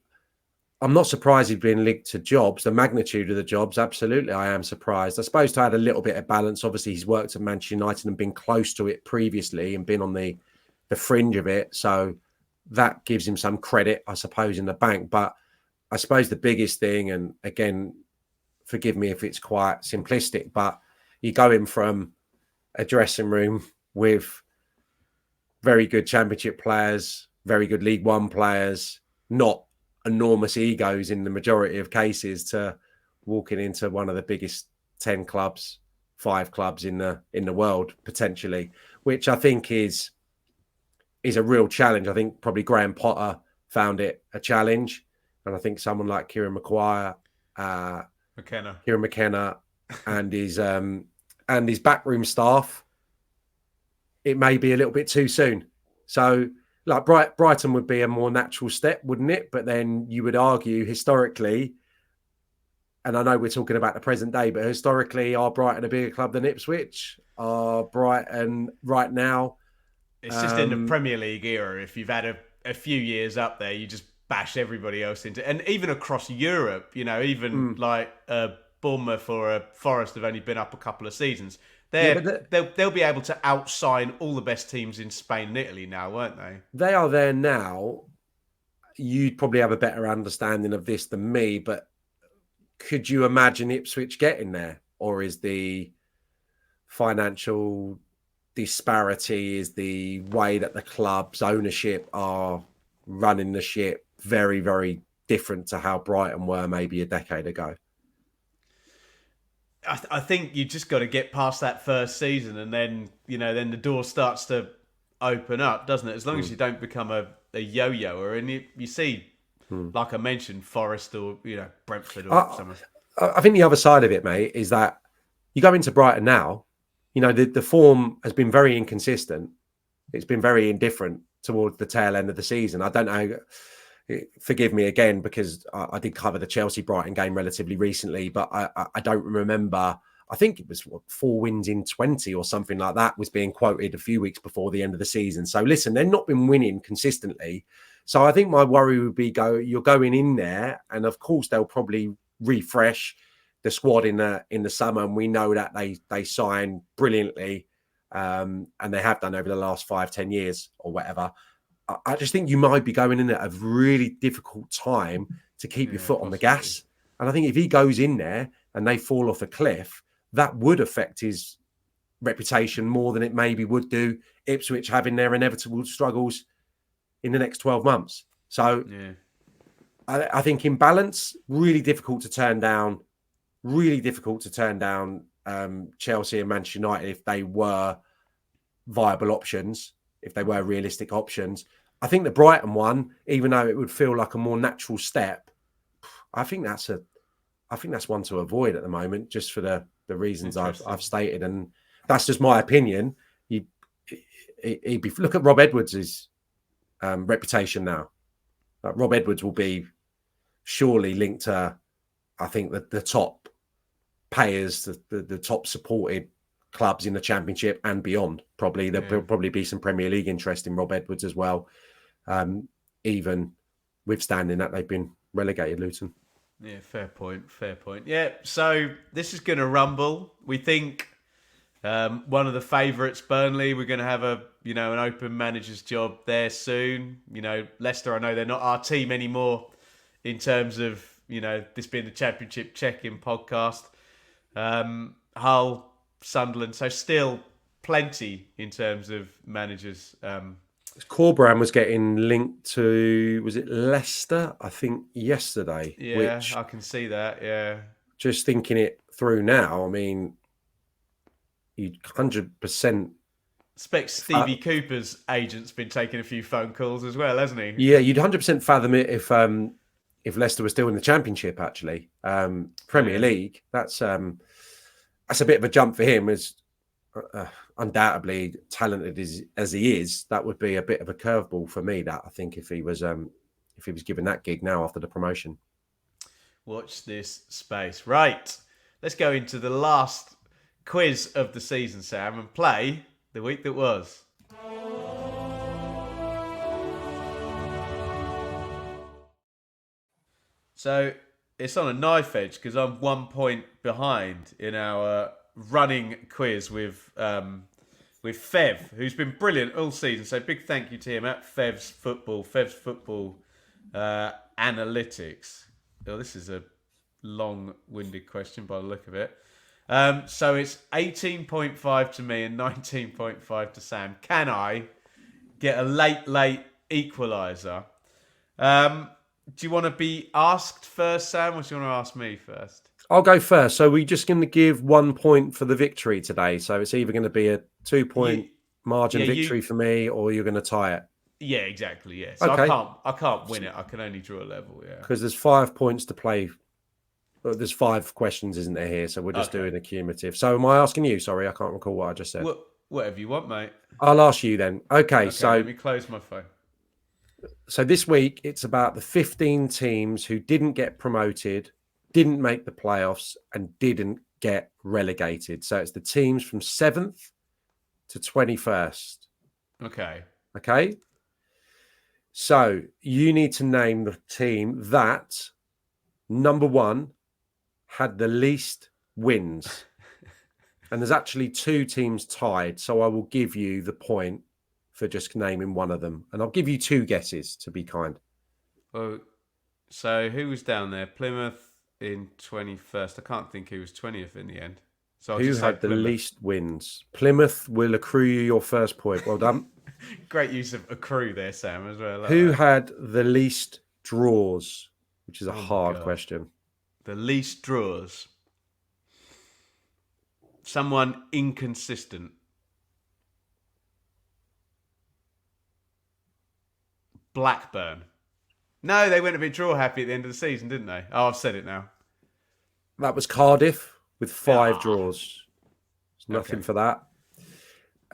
I'm not surprised he's been linked to jobs. The magnitude of the jobs, absolutely, I am surprised. I suppose to add a little bit of balance, obviously he's worked at Manchester United and been close to it previously and been on the fringe of it. So that gives him some credit, I suppose, in the bank. But I suppose the biggest thing, and again, forgive me if it's quite simplistic, but you're going from a dressing room with very good Championship players, very good League One players, not enormous egos in the majority of cases, to walking into one of the biggest 10 clubs, 5 clubs in the world, potentially, which I think is a real challenge. I think probably Graham Potter found it a challenge. And I think someone like Kieran McKenna and his backroom staff, it may be a little bit too soon. So like Brighton would be a more natural step, wouldn't it? But then you would argue historically, and I know we're talking about the present day, but historically, are Brighton a bigger club than Ipswich? Are Brighton right now? It's just in the Premier League era. If you've had a few years up there, you just bash everybody else into, and even across Europe, like Bournemouth or Forest have only been up a couple of seasons. They'll be able to outsign all the best teams in Spain and Italy now, won't they? They are there now. You'd probably have a better understanding of this than me, but could you imagine Ipswich getting there? Or is the financial disparity, is the way that the club's ownership are running the ship very, very different to how Brighton were maybe a decade ago? I think you just got to get past that first season, and then then the door starts to open up, doesn't it? As long as you don't become a yo-yoer, and you see, like I mentioned, Forest or Brentford or something. I think the other side of it, mate, is that you go into Brighton now. The form has been very inconsistent. It's been very indifferent towards the tail end of the season. I don't know. Forgive me again, because I did cover the Chelsea-Brighton game relatively recently, but I don't remember. I think it was 4 wins in 20 or something like that was being quoted a few weeks before the end of the season. So listen, they've not been winning consistently. So I think my worry would be you're going in there, and of course they'll probably refresh the squad in the summer, and we know that they sign brilliantly, and they have done over the last 5-10 years or whatever. I just think you might be going in at a really difficult time to keep your foot on the gas. And I think if he goes in there and they fall off a cliff, that would affect his reputation more than it maybe would do Ipswich having their inevitable struggles in the next 12 months. So I think in balance, really difficult to turn down. Really difficult to turn down Chelsea and Manchester United if they were viable options, if they were realistic options. I think the Brighton one, even though it would feel like a more natural step, I think that's one to avoid at the moment, just for the reasons I've stated, and that's just my opinion. Look at Rob Edwards' reputation now. Rob Edwards will be surely linked to, I think, the top payers, the top supported clubs in the Championship and beyond. Probably there'll probably be some Premier League interest in Rob Edwards as well, even withstanding that they've been relegated, Luton. Yeah, fair point. Yeah, so this is going to rumble. We think one of the favourites, Burnley, we're going to have an open manager's job there soon. Leicester, I know they're not our team anymore in terms of, this being the Championship check-in podcast. Hull, Sunderland, so still plenty in terms of managers. Corberan was getting linked to, was it Leicester? I think yesterday. Yeah, I can see that. Yeah. Just thinking it through now, I mean, you'd 100%. Expect Stevie Cooper's agent's been taking a few phone calls as well, hasn't he? Yeah, you'd 100% fathom it if Leicester were still in the Championship. Actually, Premier League. That's a bit of a jump for him. As undoubtedly talented as he is, that would be a bit of a curveball for me. That I think if he was given that gig now after the promotion. Watch this space. Right, let's go into the last quiz of the season, Sam, and play the week that was. So it's on a knife edge because I'm 1 point behind in our running quiz with Fev, who's been brilliant all season. So big thank you to him at Fev's Football Analytics. Oh, this is a long-winded question by the look of it. So it's 18.5 to me and 19.5 to Sam. Can I get a late equaliser? Do you want to be asked first, Sam, or do you want to ask me first? I'll go first. So we're just going to give 1 point for the victory today. So it's either going to be a 2-point margin victory for me, or you're going to tie it. Yeah, exactly. Yeah. So okay. I can't win it. I can only draw a level. Yeah. Because there's 5 points to play. There's 5 questions, isn't there, here? So we're just doing a cumulative. So am I asking you? Sorry, I can't recall what I just said. Whatever you want, mate. I'll ask you then. Okay, so let me close my phone. So this week, it's about the 15 teams who didn't get promoted, didn't make the playoffs, and didn't get relegated. So it's the teams from 7th to 21st. Okay. So you need to name the team that, number 1, had the least wins. And there's actually 2 teams tied. So I will give you the point for just naming one of them. And I'll give you 2 guesses to be kind. Well, so who was down there? Plymouth in 21st. I can't think who was 20th in the end. So who had the least wins? Plymouth will accrue you your first point. Well done. Great use of accrue there, Sam, as well. Who had the least draws? Which is a hard question. The least draws. Someone inconsistent. Blackburn. No, they went a bit draw happy at the end of the season, didn't they? Oh, I've said it now. That was Cardiff with 5 draws. There's nothing for that.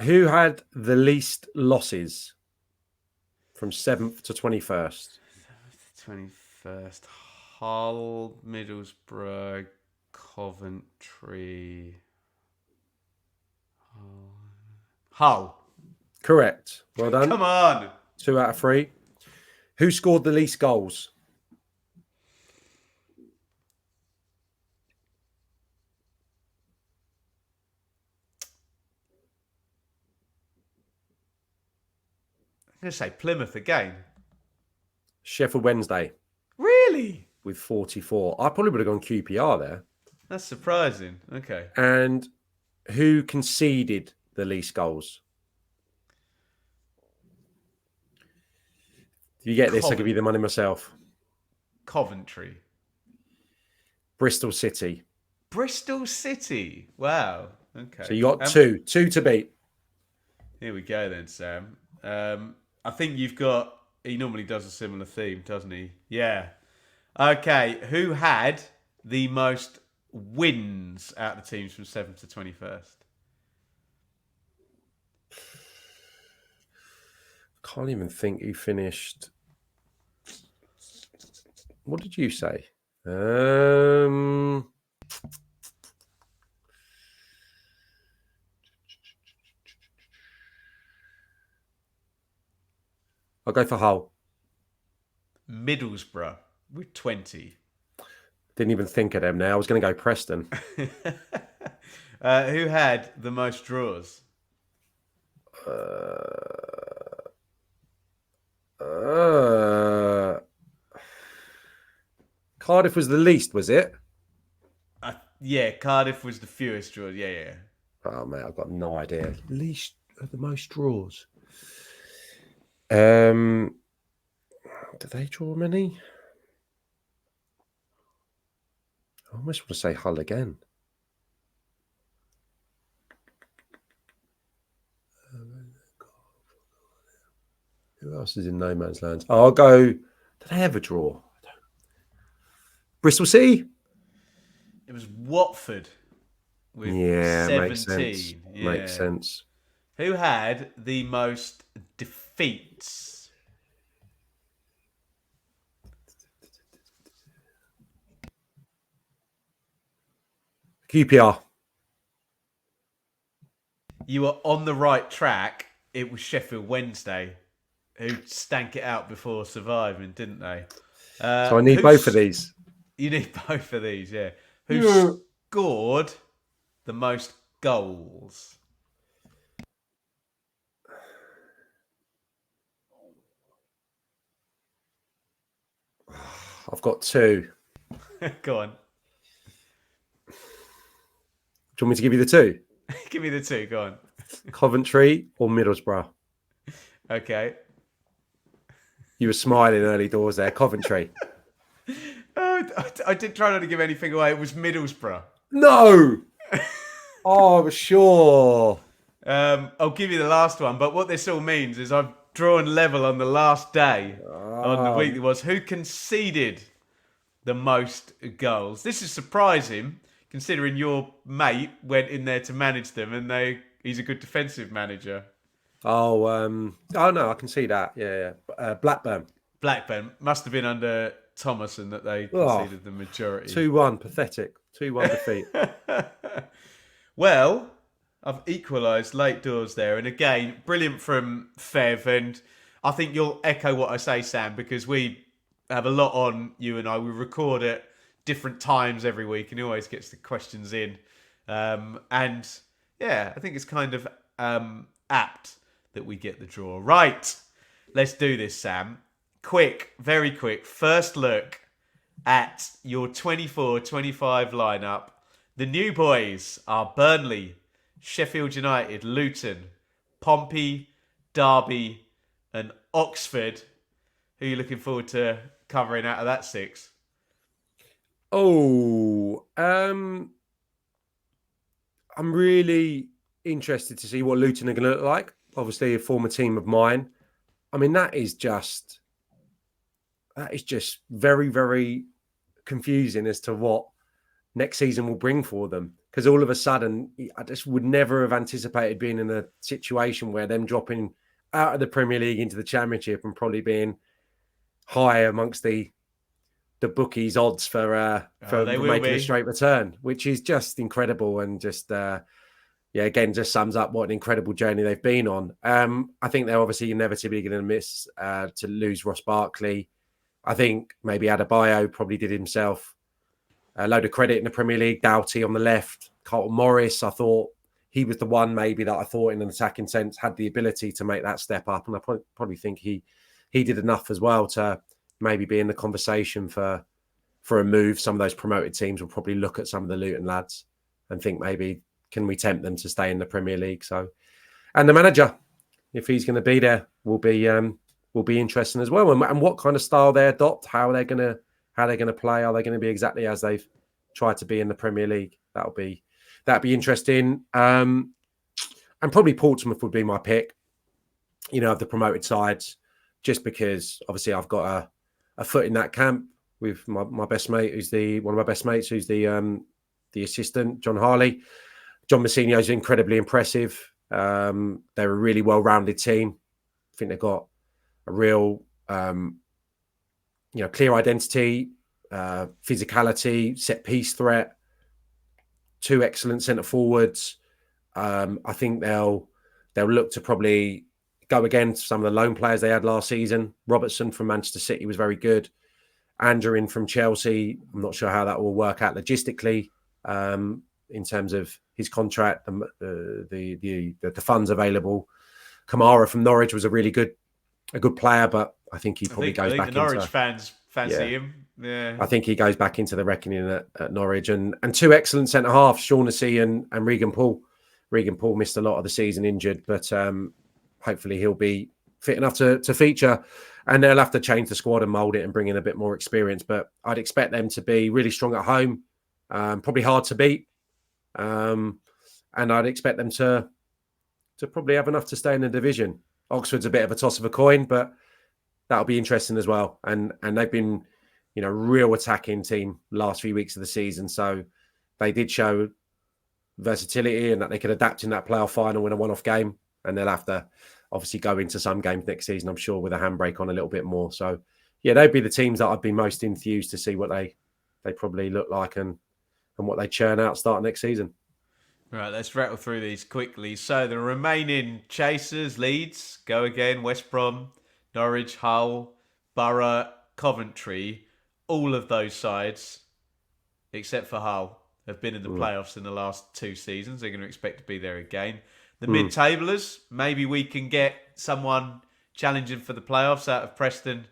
Who had the least losses from 7th to 21st? 21st. Hull, Middlesbrough, Coventry. Hull. Correct. Well done. Come on. 2 out of 3. Who scored the least goals? I'm going to say Plymouth again. Sheffield Wednesday. Really? With 44. I probably would have gone QPR there. That's surprising. Okay. And who conceded the least goals? If you get this, I'll give you the money myself. Coventry. Bristol City. Bristol City. Wow. Okay. So you got 2 to beat. Here we go then, Sam. I think you've got... He normally does a similar theme, doesn't he? Yeah. Okay. Who had the most wins out of the teams from 7th to 21st? Can't even think who finished. What did you say? I'll go for Hull. Middlesbrough with 20. Didn't even think of them now. I was going to go Preston. Who had the most draws? Cardiff was the least, was it? Yeah, Cardiff was the fewest draws. Yeah. Oh, mate, I've got no idea. Least of the most draws. Did they draw many? I almost want to say Hull again. Who else is in no man's land? Oh, I'll go. Did they ever draw? Bristol City? It was Watford with 17. Makes sense. Who had the most defeats? QPR. You were on the right track. It was Sheffield Wednesday who stank it out before surviving, didn't they? So I need both of these. You need both of these, yeah. Who scored the most goals? I've got two. Go on. Do you want me to give you the two? Give me the two, go on. Coventry or Middlesbrough? Okay. You were smiling early doors there. Coventry. I did try not to give anything away. It was Middlesbrough. No! Oh, I was sure. I'll give you the last one, but what this all means is I've drawn level on the last day on the week that was. Who conceded the most goals? This is surprising, considering your mate went in there to manage them, and he's a good defensive manager. Oh no, I can see that. Yeah. Blackburn. Blackburn must have been under Thomason that they conceded the majority. 2-1, pathetic. 2-1 defeat. Well, I've equalised late doors there, and again, brilliant from Fev, and I think you'll echo what I say, Sam, because we have a lot on, you and I. We record at different times every week, and he always gets the questions in. And yeah, I think it's kind of apt that we get the draw. Right, let's do this, Sam. Quick, very quick, first look at your 24-25 lineup. The new boys are Burnley, Sheffield United, Luton, Pompey, Derby, and Oxford. Who are you looking forward to covering out of that six? Oh, I'm really interested to see what Luton are going to look like. Obviously, a former team of mine. I mean, that is just very, very confusing as to what next season will bring for them. Because all of a sudden, I just would never have anticipated being in a situation where them dropping out of the Premier League into the Championship and probably being high amongst the bookies' odds for making a straight return, which is just incredible and just again just sums up what an incredible journey they've been on. I think they're obviously inevitably going to miss to lose Ross Barkley. I think maybe Adebayo probably did himself a load of credit in the Premier League. Doughty on the left, Carlton Morris. I thought he was the one maybe that I thought in an attacking sense had the ability to make that step up, and I probably think he did enough as well to maybe be in the conversation for a move. Some of those promoted teams will probably look at some of the Luton lads and think maybe can we tempt them to stay in the Premier League. So, and the manager, if he's going to be there, will be interesting as well. And what kind of style they adopt, how they're going to play, are they going to be exactly as they've tried to be in the Premier League? That'd be interesting. And probably Portsmouth would be my pick. You know, of the promoted sides, just because obviously I've got a foot in that camp with my best mate, who's one of my best mates, who's the assistant, John Harley. John Massinho is incredibly impressive. They're a really well-rounded team. I think they've got a real, clear identity, physicality, set-piece threat, two excellent centre forwards. I think they'll look to probably go again to some of the loan players they had last season. Robertson from Manchester City was very good. Andrew in from Chelsea. I'm not sure how that will work out logistically in terms of his contract, the funds available. Kamara from Norwich was a good player, but I think he probably goes back into... the Norwich fans fancy him. Yeah, I think he goes back into the reckoning at Norwich. And two excellent centre-halves, Shaughnessy and Regan Paul. Regan Paul missed a lot of the season injured, but hopefully he'll be fit enough to feature. And they'll have to change the squad and mould it and bring in a bit more experience. But I'd expect them to be really strong at home, probably hard to beat. And I'd expect them to probably have enough to stay in the division. Oxford's a bit of a toss of a coin, but that'll be interesting as well. And they've been, real attacking team last few weeks of the season. So they did show versatility and that they could adapt in that playoff final, win a one-off game. And they'll have to obviously go into some games next season, I'm sure, with a handbrake on a little bit more. So, yeah, they'd be the teams that I'd be most enthused to see what they probably look like and what they churn out starting next season. Right, let's rattle through these quickly. So the remaining chasers, Leeds, go again, West Brom, Norwich, Hull, Borough, Coventry. All of those sides, except for Hull, have been in the playoffs in the last 2 seasons. They're going to expect to be there again. The mid-tablers, maybe we can get someone challenging for the playoffs out of Preston,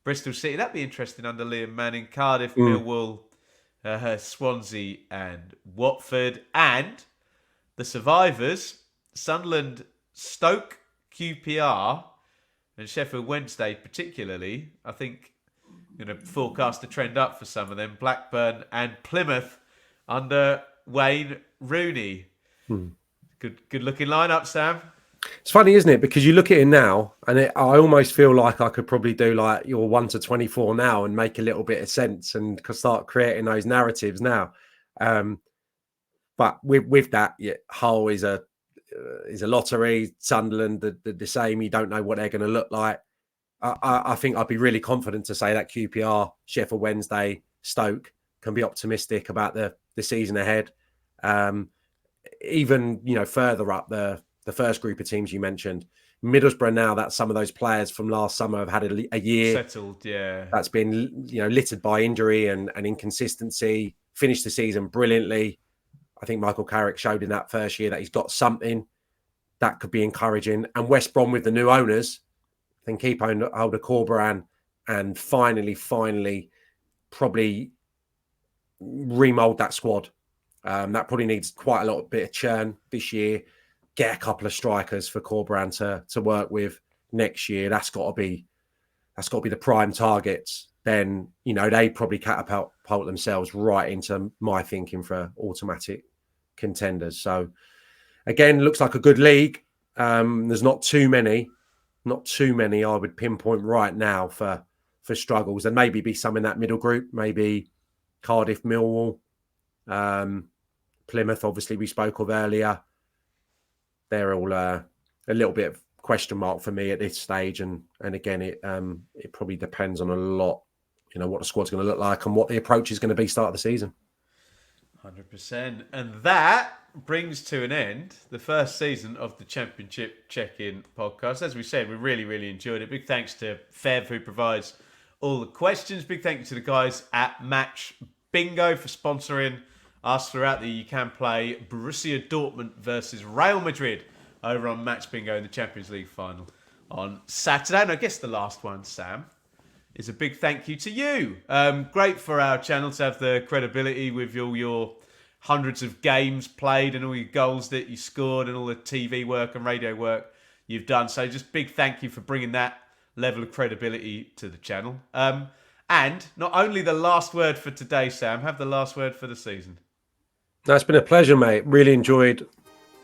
Bristol City. That'd be interesting under Liam Manning. Cardiff, Millwall, Swansea and Watford. And the survivors, Sunderland, Stoke, QPR and Sheffield Wednesday particularly. I think I'm going to forecast a trend up for some of them. Blackburn and Plymouth under Wayne Rooney. Good looking lineup, Sam. It's funny, isn't it? Because you look at it now, and I almost feel like I could probably do like your 1 to 24 now and make a little bit of sense and start creating those narratives now. But with that, Hull is a lottery. Sunderland, the same. You don't know what they're going to look like. I think I'd be really confident to say that QPR, Sheffield Wednesday, Stoke can be optimistic about the season ahead. Even further up the first group of teams you mentioned, Middlesbrough now, that some of those players from last summer have had a year settled, that's been littered by injury and inconsistency. Finished the season brilliantly. I think Michael Carrick showed in that first year that he's got something that could be encouraging. And West Brom with the new owners can keep hold of Corberan and finally probably remold that squad. That probably needs quite a bit of churn this year. Get a couple of strikers for Corberan to work with next year. That's got to be the prime targets. Then they probably catapult themselves right into my thinking for automatic contenders. So again, looks like a good league. There's not too many I would pinpoint right now for struggles. There maybe be some in that middle group. Maybe Cardiff, Millwall. Plymouth, obviously, we spoke of earlier. They're all a little bit of question mark for me at this stage. And again, it probably depends on a lot, what the squad's going to look like and what the approach is going to be start of the season. 100%. And that brings to an end the first season of the Championship Check-In podcast. As we said, we really, really enjoyed it. Big thanks to Fev, who provides all the questions. Big thank you to the guys at Match Bingo for sponsoring us throughout the year. You can play Borussia Dortmund versus Real Madrid over on Match Bingo in the Champions League final on Saturday. And I guess the last one, Sam, is a big thank you to you. Great for our channel to have the credibility with all your hundreds of games played and all your goals that you scored and all the TV work and radio work you've done. So just big thank you for bringing that level of credibility to the channel. And not only the last word for today, Sam, have the last word for the season. No, it's been a pleasure, mate. Really enjoyed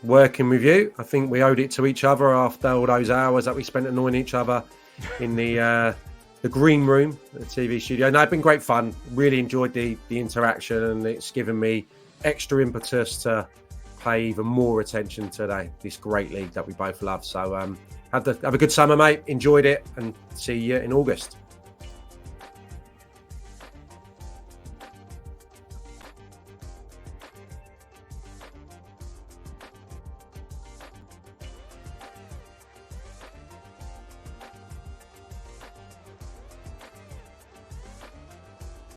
working with you. I think we owed it to each other after all those hours that we spent annoying each other in the green room, the TV studio. No, it's been great fun. Really enjoyed the interaction, and it's given me extra impetus to pay even more attention to this great league that we both love. So have a good summer, mate. Enjoyed it, and see you in August.